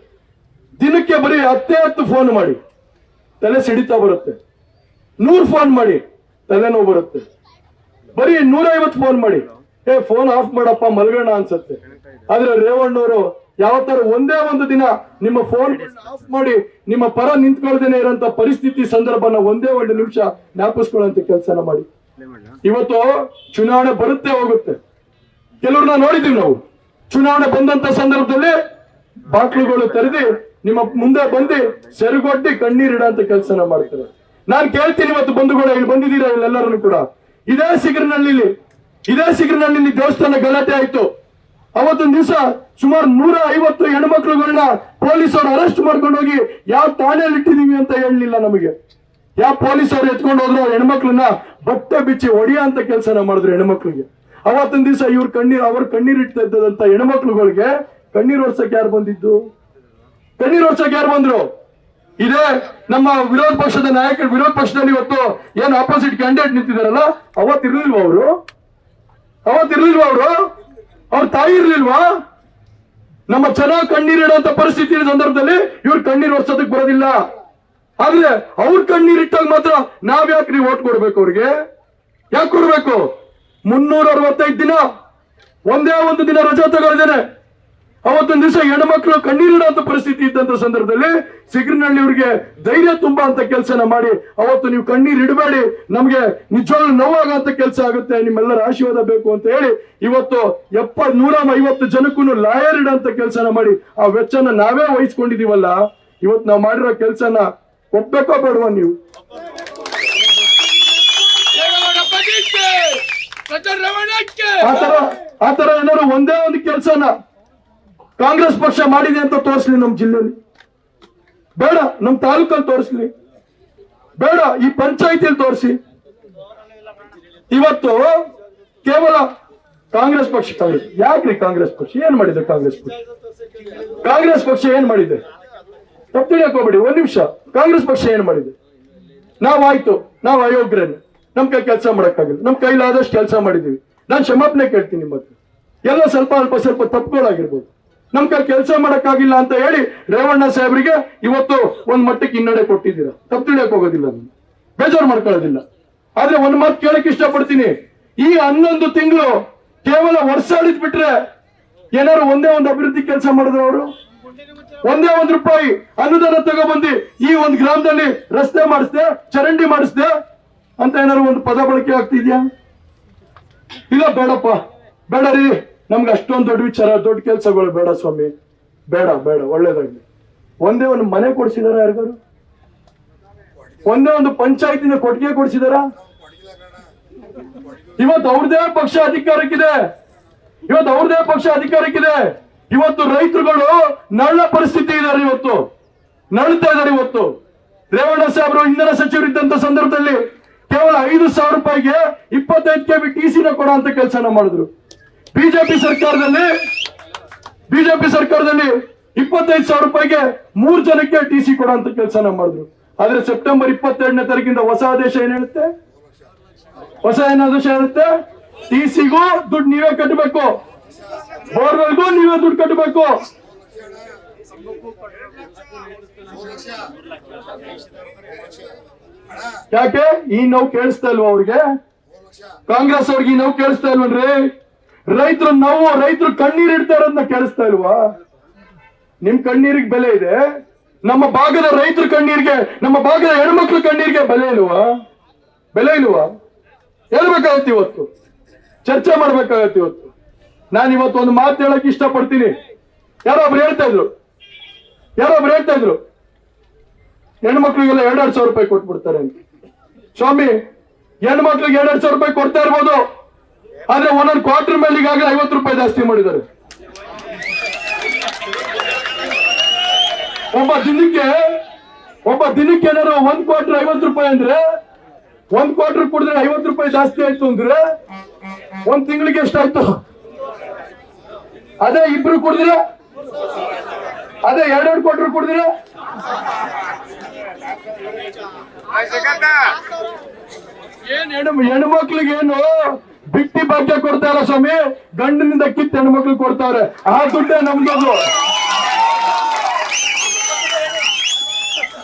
ದಿನಕ್ಕೆ ಬರೀ 10 ಫೋನ್ ಮಾಡಿ ತಲೆ ಸಿಡಿತಾ ಬರುತ್ತೆ, 100 ಫೋನ್ ಮಾಡಿ ತಲೆನೋವು ಬರುತ್ತೆ, ಬರೀ 150 ಫೋನ್ ಮಾಡಿ ಫೋನ್ ಆಫ್ ಮಾಡಪ್ಪ ಮಲ್ಗೋಣ ಅನ್ಸತ್ತೆ. ಆದ್ರೆ ರೇವಣ್ಣವರು ಯಾವತ್ತಾರು ಒಂದೇ ಒಂದು ದಿನ ನಿಮ್ಮ ಫೋನ್ ಆಫ್ ಮಾಡಿ ನಿಮ್ಮ ಪರ ನಿಂತ್ಕೊಳ್ದೇನೆ ಇರೋಂತ ಪರಿಸ್ಥಿತಿ ಸಂದರ್ಭನ ಒಂದೇ ಒಂದು ನಿಮಿಷ ಜ್ಞಾಪಿಸ್ಕೊಳ್ಳುವಂತ ಕೆಲಸನ ಮಾಡಿ. ಇವತ್ತು ಚುನಾವಣೆ ಬರುತ್ತೆ ಹೋಗುತ್ತೆ, ಕೆಲವ್ರನ್ನ ನೋಡಿದೀವಿ ನಾವು. ಚುನಾವಣೆ ಬಂದಂತ ಸಂದರ್ಭದಲ್ಲಿ ಬಾಕ್ಲುಗಳು ತೆರೆದಿ ನಿಮ್ಮ ಮುಂದೆ ಬಂದು ಸೆರುಗೊಡ್ಡಿ ಕಣ್ಣೀರಿಡಂತ ಕೆಲಸನ ಮಾಡ್ತಾರೆ. ನಾನು ಕೇಳ್ತೀನಿ, ಇವತ್ತು ಬಂಧುಗಳು ಇಲ್ಲಿ ಬಂದಿದ್ದೀರಾ, ಇಲ್ಲೆಲ್ಲರನ್ನು ಕೂಡ ಇದೇ ಸಿಗರಿನಲ್ಲಿ ದೇವಸ್ಥಾನ ಗಲಾಟೆ ಆಯ್ತು. ಅವತ್ತೊಂದು ದಿವಸ ಸುಮಾರು 150 ಹೆಣ್ಮಕ್ಳುಗಳನ್ನ ಪೊಲೀಸರು ಅರೆಸ್ಟ್ ಮಾಡ್ಕೊಂಡು ಹೋಗಿ ಯಾವ ಠಾಣೆಯಲ್ಲಿ ಇಟ್ಟಿದೀವಿ ಅಂತ ಹೇಳಲಿಲ್ಲ ನಮಗೆ. ಯಾವ ಪೊಲೀಸರು ಎತ್ಕೊಂಡು ಹೋದ್ರು ಹೆಣ್ಮಕ್ಳನ್ನ ಬಟ್ಟೆ ಬಿಚ್ಚಿ ಹೊಡಿಯೋ ಅಂತ ಕೆಲಸನ ಮಾಡಿದ್ರು ಹೆಣ್ಮಕ್ಳಿಗೆ. ಅವತ್ತೊಂದು ದಿವಸ ಅವ್ರ ಕಣ್ಣೀರ್ ಇಡ್ತಾ ಇದ್ದಂತ ಹೆಣ್ಮಕ್ಳುಗಳಿಗೆ ಕಣ್ಣೀರ್ ಒರ್ಸಕ್ಕೆ ಯಾರು ಬಂದ್ರು? ಇದೇ ನಮ್ಮ ವಿರೋಧ ಪಕ್ಷದ ನಾಯಕರು, ವಿರೋಧ ಪಕ್ಷದಲ್ಲಿ ಇವತ್ತು ಏನು ಆಪೋಸಿಟ್ ಕ್ಯಾಂಡಿಡೇಟ್ ನಿಂತಿದಾರಲ್ಲ, ಅವತ್ತಿರ್ಲಿಲ್ವಾ ಅವರು? ಅವ್ರ ತಾಯಿ ಇರ್ಲಿಲ್ವಾ? ನಮ್ಮ ಜನ ಕಣ್ಣೀರಿಡುವಂತ ಪರಿಸ್ಥಿತಿ ಸಂದರ್ಭದಲ್ಲಿ ಇವ್ರು ಕಣ್ಣೀರ್ ಒರ್ಸೋದಕ್ಕೆ ಬರೋದಿಲ್ಲ. ಆದ್ರೆ ಅವ್ರ ಕಣ್ಣೀರಿಟ್ಟಾಗ ಮಾತ್ರ ನಾವ್ ಯಾಕ್ರಿ ಓಟ್ ಕೊಡ್ಬೇಕು ಅವ್ರಿಗೆ? ಯಾಕೆ ಕೊಡ್ಬೇಕು? 365 ದಿನ ಒಂದೇ ಒಂದು ದಿನ ರಜಾ ತಗೊಳ್ದೇನೆ ಅವತ್ತೊಂದು ದಿವಸ ಹೆಣ್ಮಕ್ಳು ಕಣ್ಣೀರಿಡುವಂತ ಪರಿಸ್ಥಿತಿ ಇದ್ದಂತ ಸಂದರ್ಭದಲ್ಲಿ ಸಿಗ್ರಿನಹಳ್ಳಿ ಅವ್ರಿಗೆ ಧೈರ್ಯ ತುಂಬಾ ಅಂತ ಕೆಲಸನ ಮಾಡಿ ಅವತ್ತು ನೀವು ಕಣ್ಣೀರ್ ಇಡಬೇಡಿ, ನಮ್ಗೆ ನಿಜವಾಗ್ಲೂ ನೋವಾಗಂತ ಕೆಲಸ ಆಗುತ್ತೆ, ನಿಮ್ಮೆಲ್ಲರ ಆಶೀರ್ವಾದ ಬೇಕು ಅಂತ ಹೇಳಿ ಇವತ್ತು 150 ಜನಕ್ಕೂ ಲಾಯರ್ ಇಡಂತ ಕೆಲಸನ ಮಾಡಿ ಆ ವೆಚ್ಚನ ನಾವೇ ವಹಿಸ್ಕೊಂಡಿದೀವಲ್ಲ. ಇವತ್ತು ನಾವು ಮಾಡಿರೋ ಕೆಲಸನ ಒಪ್ಬೇಕೋ ಬೇಡವಾ ನೀವು? ಆತರ ಏನಾದ್ರು ಒಂದೇ ಒಂದು ಕೆಲಸನ ಕಾಂಗ್ರೆಸ್ ಪಕ್ಷ ಮಾಡಿದೆ ಅಂತ ತೋರಿಸ್ಲಿ ನಮ್ ಜಿಲ್ಲೆಯಲ್ಲಿ, ಬೇಡ ನಮ್ ತಾಲೂಕಲ್ಲಿ ತೋರಿಸ್ಲಿ, ಬೇಡ ಈ ಪಂಚಾಯತಿಯಲ್ಲಿ ತೋರಿಸಿ. ಇವತ್ತು ಕೇವಲ ಕಾಂಗ್ರೆಸ್ ಪಕ್ಷ ಯಾಕ್ರಿ ಕಾಂಗ್ರೆಸ್ ಪಕ್ಷ ಏನ್ ಮಾಡಿದೆ? ಕಾಂಗ್ರೆಸ್ ಪಕ್ಷ ಏನ್ ಮಾಡಿದೆ? ತಪ್ಪು ತಿಳಿಯಕ್ ಹೋಗ್ಬೇಡಿ ಒಂದ್ ನಿಮಿಷ. ಕಾಂಗ್ರೆಸ್ ಪಕ್ಷ ಏನ್ ಮಾಡಿದೆ? ನಾವು ಅಯೋಗ್ಯರೇನು, ನಮ್ ಕೈ ಕೆಲಸ ಮಾಡಕ್ಕಾಗಿಲ್ಲ, ನಮ್ ಕೈಲಾದಷ್ಟು ಕೆಲಸ ಮಾಡಿದೀವಿ. ನಾನು ಕ್ಷಮಾಪಣೆ ಕೇಳ್ತೀನಿ ನಿಮ್ಮ ಹತ್ರ. ಎಲ್ಲ ಸ್ವಲ್ಪ ತಪ್ಪುಗಳಾಗಿರ್ಬೋದು, ನಮ್ ಕೈ ಕೆಲಸ ಮಾಡಕ್ಕಾಗಿಲ್ಲ ಅಂತ ಹೇಳಿ ರೇವಣ್ಣ ಸಾಹೇಬ್ರಿಗೆ ಇವತ್ತು ಒಂದ್ ಮಟ್ಟಕ್ಕೆ ಹಿನ್ನಡೆ ಕೊಟ್ಟಿದ್ದೀರಾ. ತಪ್ಪು ತಿಳಿಯಕ್ ಹೋಗೋದಿಲ್ಲ, ಬೇಜಾರು ಮಾಡ್ಕೊಳ್ಳೋದಿಲ್ಲ. ಆದ್ರೆ ಒಂದ್ ಮಾತು ಕೇಳಕ್ ಇಷ್ಟಪಡ್ತೀನಿ, ಈ 11 ತಿಂಗಳು ಕೇವಲ ವರ್ಷಾಡಿದ್ ಬಿಟ್ರೆ ಏನಾದ್ರು ಒಂದೇ ಒಂದು ಅಭಿವೃದ್ಧಿ ಕೆಲಸ ಮಾಡಿದ್ರು ಅವರು? ಒಂದೇ ₹1 ಅನುದಾನ ತಗೊಬಂದು ಈ ಒಂದು ಗ್ರಾಮದಲ್ಲಿ ರಸ್ತೆ ಮಾಡಿಸ್ದೆ, ಚರಂಡಿ ಮಾಡಿಸ್ದೆ ಅಂತ ಏನಾದ್ರು ಒಂದು ಪದ ಬಳಕೆ ಆಗ್ತಿದ್ಯಾ? ಇಲ್ಲ, ಬೇಡಪ್ಪ, ಬೇಡ ರೀ, ನಮ್ಗೆ ಅಷ್ಟೊಂದು ದೊಡ್ಡ ವಿಚಾರ, ದೊಡ್ಡ ಕೆಲಸಗಳು ಬೇಡ ಸ್ವಾಮಿ, ಬೇಡ ಒಳ್ಳೇದಾಗ್ಲಿ. ಒಂದೇ ಒಂದು ಮನೆ ಕೊಡ್ಸಿದಾರ ಯಾರಿಗಾರು? ಒಂದೇ ಒಂದು ಪಂಚಾಯತಿನ ಕೊಟ್ಟಿಗೆ ಕೊಡ್ಸಿದಾರ? ಇವತ್ತು ಅವ್ರದೇ ಪಕ್ಷ ಅಧಿಕಾರಕ್ಕಿದೆ, ಇವತ್ತು ರೈತರುಗಳು ನರಳ ಪರಿಸ್ಥಿತಿ ಇದ್ದಾರೆ, ಇವತ್ತು ನರಳ್ತಾ ಇದ್ದಾರೆ. ಇವತ್ತು ರೇವಣ್ಣ ಸಾಹೇಬರು ಇಂಧನ ಸಚಿವರಿದ್ದಂತ ಸಂದರ್ಭದಲ್ಲಿ ಕೇವಲ ₹5,000 25 kb TCನ ಕೊಡೋ ಅಂತ ಕೆಲಸನ ಮಾಡಿದ್ರು. ಬಿಜೆಪಿ ಸರ್ಕಾರದಲ್ಲಿ ₹25,000 3 ಜನಕ್ಕೆ TC ಕೊಡೋ ಅಂತ ಕೆಲಸನ ಮಾಡಿದ್ರು. ಆದ್ರೆ ಸೆಪ್ಟೆಂಬರ್ 22ನೇ ತಾರೀಕಿಂದ ಹೊಸ ಆದೇಶ ಏನ್ ಹೇಳುತ್ತೆ? TCಗೂ ದುಡ್ಡು ನೀವೇ ಕಟ್ಟಬೇಕು, ಬೋರ್ವೆಲ್ಗೂ ನೀವೇ ದುಡ್ಡು ಕಟ್ಟಬೇಕು. ಯಾಕೆ ಈ ನೋವು ಕೇಳಿಸ್ತಾ ಇಲ್ವಾ ಅವ್ರಿಗೆ? ಕಾಂಗ್ರೆಸ್ ಅವ್ರಿಗೆ ಈ ನೋವು ಕೇಳಿಸ್ತಾ ಇಲ್ವನ್ರಿ? ರೈತರು ಕಣ್ಣೀರ್ ಇಡ್ತಾ ಇರೋದನ್ನ ಕೇಳಿಸ್ತಾ ಇಲ್ವಾ? ನಿಮ್ ಕಣ್ಣೀರಿಗೆ ಬೆಲೆ ಇದೆ, ನಮ್ಮ ಭಾಗದ ರೈತರ ಕಣ್ಣೀರಿಗೆ, ನಮ್ಮ ಭಾಗದ ಹೆಣ್ಮಕ್ಳು ಕಣ್ಣೀರಿಗೆ ಬೆಲೆ ಇಲ್ವಾ? ಹೇಳ್ಬೇಕಾಗತ್ತೆ, ಇವತ್ತು ಚರ್ಚೆ ಮಾಡ್ಬೇಕಾಗತ್ತೆ. ಇವತ್ತು ನಾನು ಇವತ್ತು ಒಂದು ಮಾತು ಹೇಳಕ್ ಇಷ್ಟಪಡ್ತೀನಿ. ಯಾರೊಬ್ರು ಹೇಳ್ತಾ ಇದ್ರು ಹೆಣ್ಮಕ್ಳಿಗೆಲ್ಲ ₹2,500 ಕೊಟ್ಬಿಡ್ತಾರೆ ಅಂತ. ಸ್ವಾಮಿ, ಹೆಣ್ಮಕ್ಳಿಗೆ ₹2,500 ಕೊಡ್ತಾ ಇರ್ಬೋದು, ಆದ್ರೆ ಒಂದೊಂದು ಕ್ವಾರ್ಟರ್ ಮೇಲೆ ಈಗಾಗಲೇ ₹50 ಜಾಸ್ತಿ ಮಾಡಿದ್ದಾರೆ. ಒಬ್ಬ ದಿನಕ್ಕೆ ಏನಾದ್ರು 1 ಕ್ವಾರ್ಟರ್ ₹50 ಅಂದ್ರೆ, 1 ಕ್ವಾರ್ಟರ್ ಕುಡಿದ್ರೆ ₹50 ಜಾಸ್ತಿ ಆಯ್ತು ಅಂದ್ರೆ 1 ತಿಂಗಳಿಗೆ ಎಷ್ಟಾಯ್ತು? ಅದೇ ಇಬ್ರು ಕುಡಿದ್ರೆ, ಅದೇ 2 ಕ್ವಾರ್ಟರ್ ಕುಡಿದ್ರೆ ಹೆಣ್ಮಕ್ಳಿಗೇನು ಬಿಟ್ಟಿ ಭಾಗ್ಯ ಕೊಡ್ತಾರ ಸ್ವಾಮಿ? ಗಂಡನಿಂದ ಕಿತ್ತು ಹೆಣ್ಮಕ್ಳು ಕೊಡ್ತಾರೆ, ಆ ದುಡ್ಡೇ ನಮ್ದು.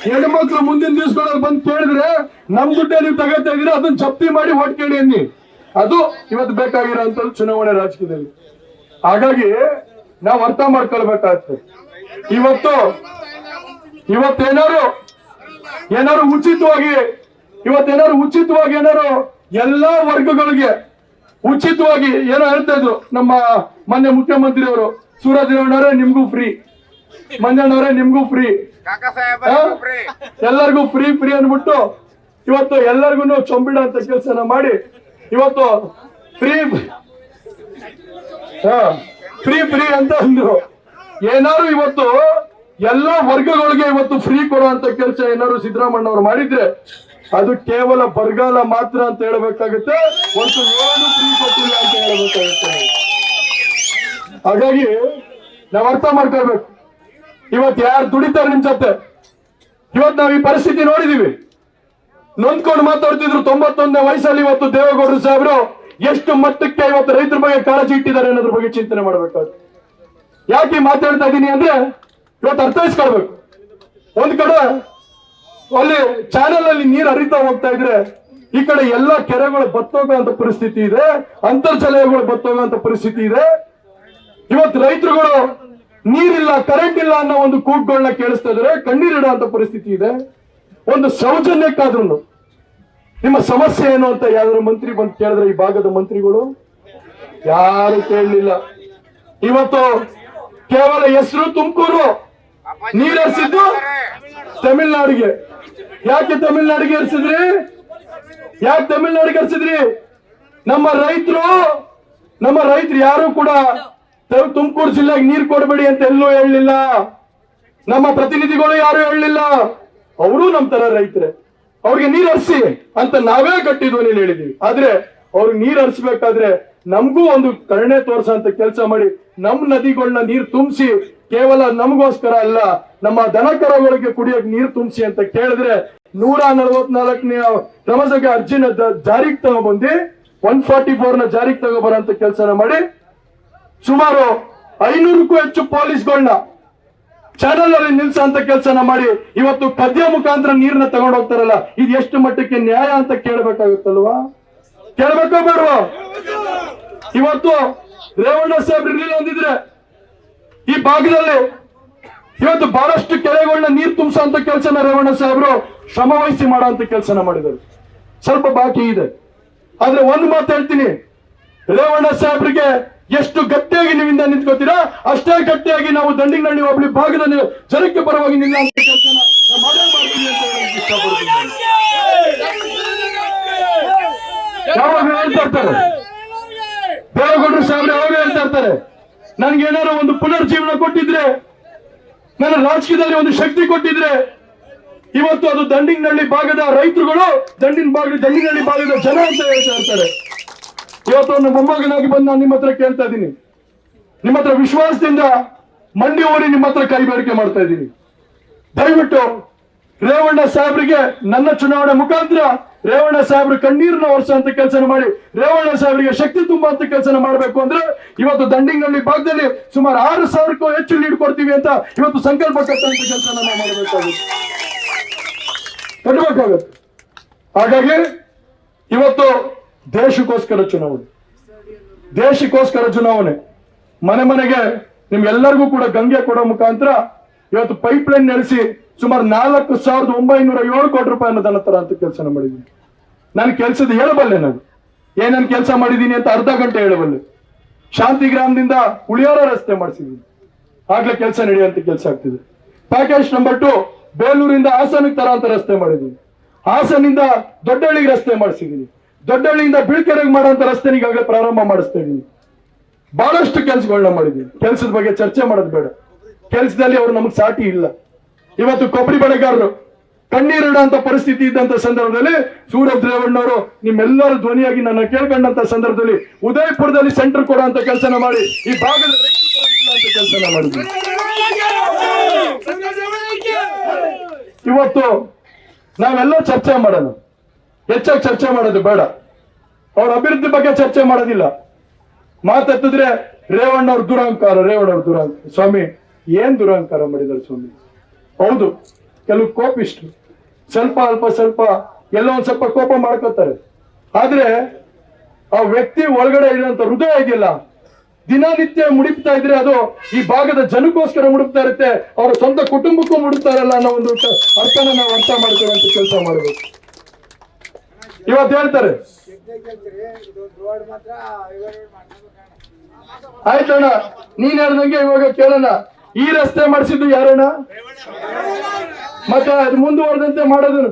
ಹೆಣ್ಮಕ್ಳು ಮುಂದಿನ ದಿವಸಗಳಲ್ಲಿ ಬಂದು ಕೇಳಿದ್ರೆ ನಮ್ ದುಡ್ಡೇ ನೀವು ತಗೋತಾ ಇದೀರಾ, ಅದನ್ನ ಜಪ್ತಿ ಮಾಡಿ ಓಟ್ ಕೇಳಿ ಅನ್ನಿ. ಅದು ಇವತ್ತು ಬೇಕಾಗಿರೋ ಅಂತ ಚುನಾವಣೆ ರಾಜಕೀಯದಲ್ಲಿ. ಹಾಗಾಗಿ ನಾವು ಅರ್ಥ ಮಾಡ್ಕೊಳ್ಬೇಕಾಗ್ತದೆ. ಇವತ್ತೇನಾದ್ರು ಉಚಿತವಾಗಿ ಎಲ್ಲಾ ವರ್ಗಗಳಿಗೆ ಉಚಿತವಾಗಿ ಏನೋ ಹೇಳ್ತಾ ಇದ್ರು ನಮ್ಮ ಮೊನ್ನೆ ಮುಖ್ಯಮಂತ್ರಿ ಅವರು. ಸೂರಜ್ ನಿಮ್ಗೂ ಫ್ರೀ, ಮಂಜಣ್ಣವರೇ ನಿಮ್ಗೂ ಫ್ರೀ, ಎಲ್ಲರಿಗೂ ಫ್ರೀ ಅನ್ಬಿಟ್ಟು ಇವತ್ತು ಎಲ್ಲರಿಗೂ ಚೊಂಬಿಡ ಅಂತ ಕೆಲಸನ ಮಾಡಿ ಇವತ್ತು ಫ್ರೀ ಅಂತ ಅಂದ್ರು. ಏನಾದ್ರು ಇವತ್ತು ಎಲ್ಲಾ ವರ್ಗಗಳಿಗೆ ಇವತ್ತು ಫ್ರೀ ಕೊಡುವಂತ ಕೆಲಸ ಏನಾದ್ರು ಸಿದ್ದರಾಮಣ್ಣವ್ರು ಮಾಡಿದ್ರೆ ಅದು ಕೇವಲ ಬರಗಾಲ ಮಾತ್ರ ಅಂತ ಹೇಳ್ಬೇಕಾಗುತ್ತೆ, ಒಂದು ಏನು ಫ್ರೀ ಕೊಟ್ಟಿಲ್ಲ ಅಂತ ಹೇಳ್ಬೇಕಾಗುತ್ತೆ. ಹಾಗಾಗಿ ನಾವ್ ಅರ್ಥ ಮಾಡ್ಕೊಳ್ಬೇಕು, ಇವತ್ತು ಯಾರು ದುಡಿತಾರೆ ನಿಮ್ ಜೊತೆ. ಇವತ್ತು ನಾವ್ ಈ ಪರಿಸ್ಥಿತಿ ನೋಡಿದೀವಿ, ನೊಂದ್ಕೊಂಡು ಮಾತಾಡ್ತಿದ್ರು. 91ನೇ ವಯಸ್ಸಲ್ಲಿ ಇವತ್ತು ದೇವೇಗೌಡರು ಸಾಹೇಬರು ಎಷ್ಟು ಮಟ್ಟಕ್ಕೆ ಇವತ್ತು ರೈತರ ಬಗ್ಗೆ ಕಾಳಜಿ ಇಟ್ಟಿದ್ದಾರೆ ಅನ್ನೋದ್ರ ಬಗ್ಗೆ ಚಿಂತನೆ ಮಾಡ್ಬೇಕಾದ್ರೆ. ಯಾಕೆ ಮಾತಾಡ್ತಾ ಇದ್ದೀನಿ ಅಂದ್ರೆ ಇವತ್ತು ಅರ್ಥೈಸ್ಕೊಳ್ಬೇಕು. ಅಲ್ಲಿ ಚಾನಲ್ ಅಲ್ಲಿ ನೀರು ಹರಿತಾ ಹೋಗ್ತಾ ಇದ್ರೆ ಈ ಕಡೆ ಎಲ್ಲಾ ಕೆರೆಗಳು ಬತ್ತೋಗುವಂತ ಪರಿಸ್ಥಿತಿ ಇದೆ, ಅಂತರ್ಜಲಗಳು ಬತ್ತೋಗುವಂತ ಪರಿಸ್ಥಿತಿ ಇದೆ. ಇವತ್ತು ರೈತರುಗಳು ನೀರಿಲ್ಲ, ಕರೆಂಟ್ ಇಲ್ಲ ಅನ್ನೋ ಒಂದು ಕೂಗ್ಗಳನ್ನ ಕೇಳಿಸ್ತಾ ಇದಾರೆ, ಕಣ್ಣೀರಿಡುವಂತ ಪರಿಸ್ಥಿತಿ ಇದೆ. ಒಂದು ಸೌಜನ್ಯಕ್ಕಾದ್ರೂ ನಿಮ್ಮ ಸಮಸ್ಯೆ ಏನು ಅಂತ ಯಾವ್ದಾದ್ರು ಮಂತ್ರಿ ಬಂದು ಕೇಳಿದ್ರೆ ಈ ಭಾಗದ ಮಂತ್ರಿಗಳು ಯಾರು ಕೇಳಲಿಲ್ಲ. ಇವತ್ತು ಕೇವಲ ಹೆಸರು ತುಮಕೂರು, ನೀರರಿಸಿದ್ದು ತಮಿಳ್ನಾಡಿಗೆ. ಯಾಕೆ ತಮಿಳ್ನಾಡಿಗೆ ಹರಿಸಿದ್ರಿ? ಯಾಕೆ ತಮಿಳ್ನಾಡಿಗೆ ಹರಿಸಿದ್ರಿ? ನಮ್ಮ ರೈತರು ಯಾರು ಕೂಡ ತುಮಕೂರು ಜಿಲ್ಲೆಗೆ ನೀರು ಕೊಡಬೇಡಿ ಅಂತ ಎಲ್ಲೂ ಹೇಳಲಿಲ್ಲ. ನಮ್ಮ ಪ್ರತಿನಿಧಿಗಳು ಯಾರು ಹೇಳಲಿಲ್ಲ. ಅವರು ನಮ್ಮ ತರ ರೈತರೇ, ಅವ್ರಿಗೆ ನೀರು ಹರಿಸಿ ಅಂತ ನಾವೇ ಗಟ್ಟಿ ಧ್ವನಿಯಲ್ಲಿ ಹೇಳಿದೀವಿ. ಆದ್ರೆ ಅವ್ರಿಗೆ ನೀರು ಹರಿಸಬೇಕಾದ್ರೆ ನಮಗೂ ಒಂದು ಕರುಣೆ ತೋರ್ಸಂತ ಕೆಲಸ ಮಾಡಿ ನಮ್ಮ ನದಿಗಳನ್ನ ನೀರು ತುಂಬಿಸಿ, ಕೇವಲ ನಮಗೋಸ್ಕರ ಅಲ್ಲ ನಮ್ಮ ದನ ಕರುಗಳಿಗೆ ಕುಡಿಯೋಕೆ ನೀರು ತುಂಬಿಸಿ ಅಂತ ಕೇಳಿದ್ರೆ 144ನೇ ಕ್ರಮಸಭೆ ಅರ್ಜಿನ ಜಾರಿಗೆ ತಗೊಬಂದು 144ನ ಜಾರಿಗೆ ತಗೋಬರಂತ ಕೆಲಸನ ಮಾಡಿ ಸುಮಾರು 500ಕ್ಕೂ ಹೆಚ್ಚು ಪೊಲೀಸ್ಗಳನ್ನ ಚಾನಲ್ ಅಲ್ಲಿ ನಿಲ್ಸಂತ ಕೆಲಸನ ಮಾಡಿ ಇವತ್ತು ಕದ್ಯ ಮುಖಾಂತರ ನೀರನ್ನ ತಗೊಂಡು ಹೋಗ್ತಾರಲ್ಲ, ಇದು ಎಷ್ಟು ಮಟ್ಟಕ್ಕೆ ನ್ಯಾಯ ಅಂತ ಕೇಳಬೇಕಾಗುತ್ತಲ್ವಾ? ಕೇಳಬೇಕೋ ಬೇಡವಾ? ಇವತ್ತು ರೇವಣ್ಣ ಸಾಹೇಬ್ರು ಇರ್ಲಿಲ್ಲ ಅಂದಿದ್ರೆ ಈ ಭಾಗದಲ್ಲಿ ಇವತ್ತು ಬಹಳಷ್ಟು ಕೆರೆಗಳನ್ನ ನೀರು ತುಂಬಿಸೋಂತ ಕೆಲಸನ ರೇವಣ್ಣ ಸಾಹೇಬ್ರು ಶ್ರಮ ವಹಿಸಿ ಮಾಡೋಂತ ಕೆಲಸನ ಮಾಡಿದರು. ಸ್ವಲ್ಪ ಬಾಕಿ ಇದೆ. ಆದ್ರೆ ಒಂದು ಮಾತು ಹೇಳ್ತೀನಿ, ರೇವಣ್ಣ ಸಾಹೇಬ್ರಿಗೆ ಎಷ್ಟು ಗಟ್ಟಿಯಾಗಿ ನೀವಿಂದ ನಿಂತ್ಕೋತೀರಾ ಅಷ್ಟೇ ಗಟ್ಟಿಯಾಗಿ ನಾವು ದಂಡಿನಹಳ್ಳಿ ಹೋಬಳಿ ಭಾಗದ ಜನಕ್ಕೆ ಪರವಾಗಿ ನಿಲ್ಲುವಂತ ಕೆಲಸನ ಮಾಡೇ ಮಾಡ್ತೀವಿ ಅಂತ ಹೇಳಕ್ ಇಷ್ಟಪಡ್ತೀನಿ. ಯಾವಾಗ ಹೇಳ್ತಾ ಇರ್ತಾರೆ ದೇವೇಗೌಡರು ಸಾಹೇಬ್ರು, ಯಾವಾಗ ಹೇಳ್ತಾ ಇರ್ತಾರೆ ನನ್ಗೇನಾದ್ರು ಒಂದು ಪುನರ್ಜೀವನ ಕೊಟ್ಟಿದ್ರೆ, ನನ್ನ ರಾಜಕೀಯದಲ್ಲಿ ಒಂದು ಶಕ್ತಿ ಕೊಟ್ಟಿದ್ರೆ ಇವತ್ತು ಅದು ದಂಡಿನಹಳ್ಳಿ ಭಾಗದ ರೈತರುಗಳು, ದಂಡಿನಹಳ್ಳಿ ಭಾಗದ ಜನ ಅಂತ ಹೇಳ್ತಾ ಇರ್ತಾರೆ. ಇವತ್ತು ಒಂದು ಮೊಮ್ಮಗನಾಗಿ ಬಂದು ನಾನು ನಿಮ್ಮ ಹತ್ರ ಕೇಳ್ತಾ ಇದ್ದೀನಿ, ನಿಮ್ಮ ಹತ್ರ ವಿಶ್ವಾಸದಿಂದ ಮಂಡಿ ಊರಿ ನಿಮ್ಮ ಹತ್ರ ಕೈ ಬೇಡಿಕೆ ಮಾಡ್ತಾ ಇದ್ದೀನಿ. ದಯವಿಟ್ಟು ರೇವಣ್ಣ ಸಾಹೇಬ್ರಿಗೆ ನನ್ನ ಚುನಾವಣೆ ಮುಖಾಂತರ ರೇವಣ್ಣ ಸಾಹೇಬ್ರು ಕಣ್ಣೀರನ್ನ ಒರೆಸುವಂತ ಕೆಲಸನ ಮಾಡಿ ರೇವಣ್ಣ ಸಾಹೇಬ್ರಿಗೆ ಶಕ್ತಿ ತುಂಬುವಂತ ಕೆಲಸನ ಮಾಡಬೇಕು ಅಂದ್ರೆ ಇವತ್ತು ದಂಡಿನಹಳ್ಳಿ ಭಾಗದಲ್ಲಿ ಸುಮಾರು 6,000ಕ್ಕೂ ಹೆಚ್ಚು ಲೀಡ್ ಕೊಡ್ತೀವಿ ಅಂತ ಇವತ್ತು ಸಂಕಲ್ಪ ಕಟ್ಟುವಂತ ಕೆಲಸನ ನಾವು ಮಾಡಬೇಕಾಗುತ್ತೆ. ಹಾಗಾಗಿ ಇವತ್ತು ದೇಶಕ್ಕೋಸ್ಕರ ಚುನಾವಣೆ ಮನೆ ಮನೆಗೆ ನಿಮ್ಗೆಲ್ಲರಿಗೂ ಕೂಡ ಗಂಗೆ ಕೊಡೋ ಮುಖಾಂತರ ಇವತ್ತು ಪೈಪ್ ಲೈನ್ ನಡೆಸಿ ಸುಮಾರು 4,907 ಕೋಟಿ ರೂಪಾಯಿನ ದನ ತರ ಅಂತ ಕೆಲಸ ಮಾಡಿದ್ದೀನಿ. ನಾನು ಕೆಲಸದ ಹೇಳಬಲ್ಲೆ, ನಾನು ಏನೇನು ಕೆಲಸ ಮಾಡಿದ್ದೀನಿ ಅಂತ ಅರ್ಧ ಗಂಟೆ ಹೇಳಬಲ್ಲೆ. ಶಾಂತಿಗ್ರಾಮದಿಂದ ಉಳಿಯಾರ ರಸ್ತೆ ಮಾಡಿಸಿದ್ದೀನಿ, ಆಗ್ಲೇ ಕೆಲಸ ನಡೆಯುವಂತ ಕೆಲಸ ಆಗ್ತಿದೆ. ಪ್ಯಾಕೇಜ್ ನಂಬರ್ 2 ಬೇಲೂರಿಂದ ಹಾಸನಕ್ಕೆ ತರ ಅಂತ ರಸ್ತೆ ಮಾಡಿದ್ದೀನಿ. ಹಾಸನಿಂದ ದೊಡ್ಡಹಳ್ಳಿಗೆ ರಸ್ತೆ ಮಾಡಿಸಿದ್ದೀನಿ. ದೊಡ್ಡಹಳ್ಳಿಯಿಂದ ಬೀಳ್ಕೆರೆಗೆ ಮಾಡುವಂತ ರಸ್ತೆ ಈಗಾಗಲೇ ಪ್ರಾರಂಭ ಮಾಡಿಸ್ತಾ ಇದ್ದೀನಿ. ಬಹಳಷ್ಟು ಕೆಲಸಗಳನ್ನ ಮಾಡಿದ್ದೀನಿ. ಕೆಲಸದ ಬಗ್ಗೆ ಚರ್ಚೆ ಮಾಡೋದು ಬೇಡ, ಕೆಲಸದಲ್ಲಿ ಅವರು ನಮಗೆ ಸಾಟಿ ಇಲ್ಲ. ಇವತ್ತು ಕೊಬ್ಬರಿ ಬೆಳೆಗಾರರು ಕಣ್ಣೀರಿಡುವಂತ ಪರಿಸ್ಥಿತಿ ಇದ್ದಂತ ಸಂದರ್ಭದಲ್ಲಿ ಸೂರಜ್ ರೇವಣ್ಣವರು ನಿಮ್ಮೆಲ್ಲರ ಧ್ವನಿಯಾಗಿ ನನ್ನ ಕೇಳ್ಕೊಂಡಂತ ಸಂದರ್ಭದಲ್ಲಿ ಉದಯಪುರದಲ್ಲಿ ಸೆಂಟರ್ ಕೊಡುವಂತ ಕೆಲಸನ ಮಾಡಿ ಈ ಭಾಗದ ರೈತರು ಕೆಲಸನ ಮಾಡಿದ್ವಿ. ಇವತ್ತು ನಾವೆಲ್ಲ ಚರ್ಚೆ ಮಾಡೋಣ, ಹೆಚ್ಚಾಗಿ ಚರ್ಚೆ ಮಾಡೋದು ಬೇಡ. ಅವ್ರ ಅಭಿವೃದ್ಧಿ ಬಗ್ಗೆ ಚರ್ಚೆ ಮಾಡೋದಿಲ್ಲ. ಮಾತೆತ್ತಿದ್ರೆ ರೇವಣ್ಣವ್ರ ದುರಹಂಕಾರ. ಸ್ವಾಮಿ ಏನ್ ದುರಹಂಕಾರ ಮಾಡಿದಾರೆ ಸ್ವಾಮಿ? ಹೌದು, ಕೆಲವು ಕೋಪಿಷ್ಟು ಸ್ವಲ್ಪ ಎಲ್ಲೋ ಒಂದ್ ಸ್ವಲ್ಪ ಕೋಪ ಮಾಡ್ಕೋತಾರೆ. ಆದ್ರೆ ಆ ವ್ಯಕ್ತಿ ಒಳಗಡೆ ಇರುವಂತ ಹೃದಯ ಇದೆಯಲ್ಲ, ದಿನನಿತ್ಯ ಮುಡಿಪ್ತಾ ಇದ್ರೆ ಅದು ಈ ಭಾಗದ ಜನಕ್ಕೋಸ್ಕರ ಮುಡುಕ್ತಾ ಇರುತ್ತೆ, ಅವರ ಸ್ವಂತ ಕುಟುಂಬಕ್ಕೂ ಮುಡುಕ್ತಾರಲ್ಲ ಅನ್ನೋ ಒಂದು ಅರ್ಥನ ನಾವು ಅರ್ಥ ಮಾಡ್ಕೊಳ್ಳುವಂತ ಕೆಲಸ ಮಾಡಬೇಕು. ಇವತ್ತು ಹೇಳ್ತಾರೆ ಆಯ್ತಣ್ಣ ನೀನ್ ಹೇಳ್ದಂಗೆ ಇವಾಗ ಕೇಳೋಣ, ಈ ರಸ್ತೆ ಮಾಡಿಸಿದ್ದು ಯಾರಣ್ಣ? ಮತ್ತೆ ಅದು ಮುಂದುವರೆದಂತೆ ಮಾಡೋದು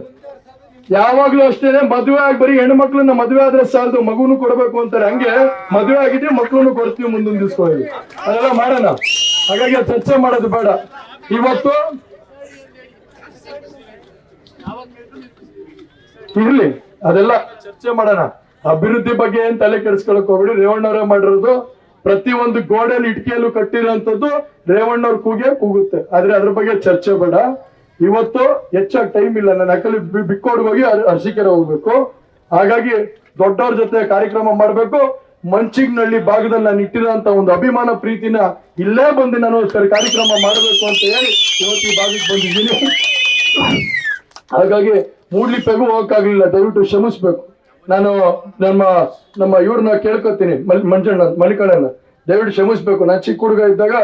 ಯಾವಾಗ್ಲೂ ಅಷ್ಟೇನೆ. ಮದುವೆ ಆಗಿ ಬರೀ ಹೆಣ್ಮಕ್ಳನ್ನ ಮದುವೆ ಆದ್ರೆ ಸಾಲದು, ಮಗುನು ಕೊಡ್ಬೇಕು ಅಂತಾರೆ. ಹಂಗೆ ಮದುವೆ ಆಗಿದ್ರೆ ಮಕ್ಳನ್ನು ಕೊಡ್ತೀವಿ ಮುಂದಿನ ದಿವಸಗಳಲ್ಲಿ, ಅದೆಲ್ಲ ಮಾಡೋಣ. ಹಾಗಾಗಿ ಚರ್ಚೆ ಮಾಡೋದು ಬೇಡ. ಇವತ್ತು ಇರ್ಲಿ, ಅದೆಲ್ಲ ಚರ್ಚೆ ಮಾಡೋಣ. ಅಭಿವೃದ್ಧಿ ಬಗ್ಗೆ ಏನ್ ತಲೆ ಕೆಡಿಸ್ಕೊಳಕ್ ಹೋಗ್ಬೇಡಿ. ರೇವಣ್ಣವರೇ ಮಾಡಿರೋದು ಪ್ರತಿಯೊಂದು ಗೋಡೆಯಲ್ಲಿ ಇಟ್ಕೆಯಲ್ಲೂ ಕಟ್ಟಿರೋಂಥದ್ದು ರೇವಣ್ಣವ್ರ ಕೂಗುತ್ತೆ. ಆದ್ರೆ ಅದ್ರ ಬಗ್ಗೆ ಚರ್ಚೆ ಬೇಡ. ಇವತ್ತು ಹೆಚ್ಚಾಗಿ ಟೈಮ್ ಇಲ್ಲ. ನಾನು ಅಕಲಿ ಬಿಕ್ಕೋಡ್ಗೆ ಹೋಗಿ ಅರಸೀಕೆರೆ ಹೋಗ್ಬೇಕು. ಹಾಗಾಗಿ ದೊಡ್ಡವ್ರ ಜೊತೆ ಕಾರ್ಯಕ್ರಮ ಮಾಡ್ಬೇಕು. ಮಂಚಿಗ್ನಹಳ್ಳಿ ಭಾಗದಲ್ಲಿ ನಾನು ಇಟ್ಟಿರೋಂತ ಒಂದು ಅಭಿಮಾನ ಪ್ರೀತಿನ ಇಲ್ಲೇ ಬಂದು ನಾನು ಕಾರ್ಯಕ್ರಮ ಮಾಡಬೇಕು ಅಂತ ಹೇಳಿ ಇವತ್ತು ಈ ಭಾಗಕ್ಕೆ ಬಂದಿದ್ದೀನಿ. ಹಾಗಾಗಿ ಮೂಡ್ಲಿಪ್ಪೆಗೂ ಹೋಗಕ್ಕಾಗ್ಲಿಲ್ಲ, ದಯವಿಟ್ಟು ಕ್ಷಮಿಸ್ಬೇಕು. ನಾನು ನಮ್ಮ ಇವ್ರನ್ನ ಕೇಳ್ಕೊತೀನಿ, ಮಂಜಣ್ಣ ಮಣಿಕಣ್ಣನ, ದಯವಿಟ್ಟು ಕ್ಷಮಿಸ್ಬೇಕು. ನಾನು ಚಿಕ್ಕ ಹುಡುಗ ಇದ್ದಾಗ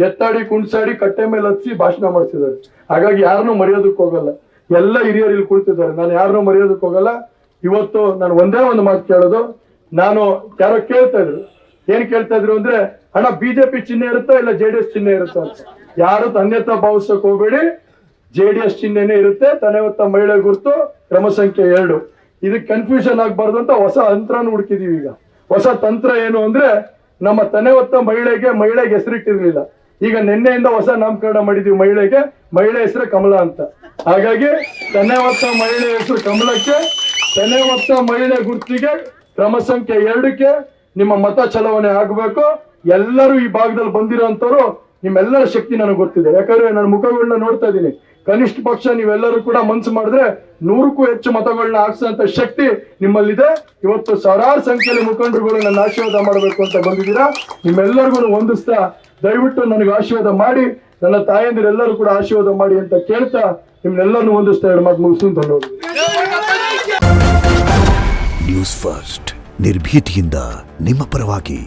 ಎತ್ತಾಡಿ ಕುಣ್ಸಾಡಿ ಕಟ್ಟೆ ಮೇಲೆ ಹತ್ಸಿ ಭಾಷಣ ಮಾಡ್ತಿದ್ದಾರೆ. ಹಾಗಾಗಿ ಯಾರನ್ನೂ ಮರೆಯೋದಕ್ಕೆ ಹೋಗಲ್ಲ. ಎಲ್ಲ ಹಿರಿಯರು ಇಲ್ಲಿ ಕುಳಿತಿದ್ದಾರೆ, ನಾನು ಯಾರನ್ನೂ ಮರೆಯೋದಕ್ಕೆ ಹೋಗಲ್ಲ. ಇವತ್ತು ನಾನು ಒಂದೇ ಒಂದು ಮಾತು ಕೇಳೋದು, ನಾನು ಯಾರೋ ಕೇಳ್ತಾ ಇದ್ರು, ಏನ್ ಕೇಳ್ತಾ ಇದ್ರು ಅಂದ್ರೆ, ಅಣ್ಣ ಬಿಜೆಪಿ ಚಿಹ್ನೆ ಇರುತ್ತಾ ಇಲ್ಲ JDS ಚಿಹ್ನೆ ಇರುತ್ತಾ ಅಂತ. ಯಾರು ಅನ್ಯತಾ ಭಾವಿಸಕ್ ಹೋಗ್ಬೇಡಿ, JDS ಚಿಹ್ನೆನೇ ಇರುತ್ತೆ. ತನೆ ಹೊತ್ತ ಮಹಿಳೆ ಗುರುತು ಕ್ರಮ ಸಂಖ್ಯೆ 2. ಇದಕ್ಕೆ ಕನ್ಫ್ಯೂಷನ್ ಆಗ್ಬಾರ್ದು ಅಂತ ಹೊಸ ತಂತ್ರನ ಹುಡುಕಿದೀವಿ. ಈಗ ಹೊಸ ತಂತ್ರ ಏನು ಅಂದ್ರೆ, ನಮ್ಮ ತನೆ ಹೊತ್ತ ಮಹಿಳೆಗೆ ಹೆಸರಿಟ್ಟಿರ್ಲಿಲ್ಲ, ಈಗ ನಿನ್ನೆಯಿಂದ ಹೊಸ ನಾಮಕರಣ ಮಾಡಿದೀವಿ. ಮಹಿಳೆ ಹೆಸರು ಕಮಲ ಅಂತ. ಹಾಗಾಗಿ ತನೆ ಹೊತ್ತ ಮಹಿಳೆ ಹೆಸರು ಕಮಲಕ್ಕೆ, ತನೆ ಹೊತ್ತ ಮಹಿಳೆ ಗುರುತಿಗೆ ಕ್ರಮ ಸಂಖ್ಯೆ 2ಕ್ಕೆ ನಿಮ್ಮ ಮತ ಚಲಾವಣೆ ಆಗಬೇಕು. ಎಲ್ಲರೂ ಈ ಭಾಗದಲ್ಲಿ ಬಂದಿರೋಂಥವ್ರು, ನಿಮ್ಮೆಲ್ಲರ ಶಕ್ತಿ ನನಗೆ ಗೊತ್ತಿದೆ. ಯಾಕಂದ್ರೆ ನನ್ನ ಮುಖಗಳನ್ನ ನೋಡ್ತಾ ಇದ್ದೀನಿ. ಕನಿಷ್ಠ ಪಕ್ಷ ನೀವೆಲ್ಲರೂ ಕೂಡ ಮನ್ಸು ಮಾಡಿದ್ರೆ 100ಕ್ಕೂ ಹೆಚ್ಚು ಮತಗಳನ್ನ ಹಾಕ್ಸೋಂತ ಶಕ್ತಿ ನಿಮ್ಮಲ್ಲಿದೆ. ಇವತ್ತು ಸಾವಿರಾರು ಸಂಖ್ಯೆಯಲ್ಲಿ ಮುಖಂಡರುಗಳು ನನ್ನ ಆಶೀರ್ವಾದ ಮಾಡಬೇಕು ಅಂತ ಬಂದಿದ್ದೀರಾ. ನಿಮ್ಮೆಲ್ಲರಿಗೂ ಹೊಂದಿಸ್ತಾ ದಯವಿಟ್ಟು ನನಗೆ ಆಶೀರ್ವಾದ ಮಾಡಿ, ನನ್ನ ತಾಯಂದಿರೆಲ್ಲರೂ ಕೂಡ ಆಶೀರ್ವಾದ ಮಾಡಿ ಅಂತ ಕೇಳ್ತಾ ನಿಮ್ನೆಲ್ಲರನ್ನು ಹೊಂದಿಸ್ತಾ 2 ಮಾತು ಮುಗಿಸ್ತೀನಿ. ಧನ್ಯವಾದ. ನ್ಯೂಸ್ ಫಸ್ಟ್, ನಿರ್ಭೀತಿಯಿಂದ ನಿಮ್ಮ ಪರವಾಗಿ.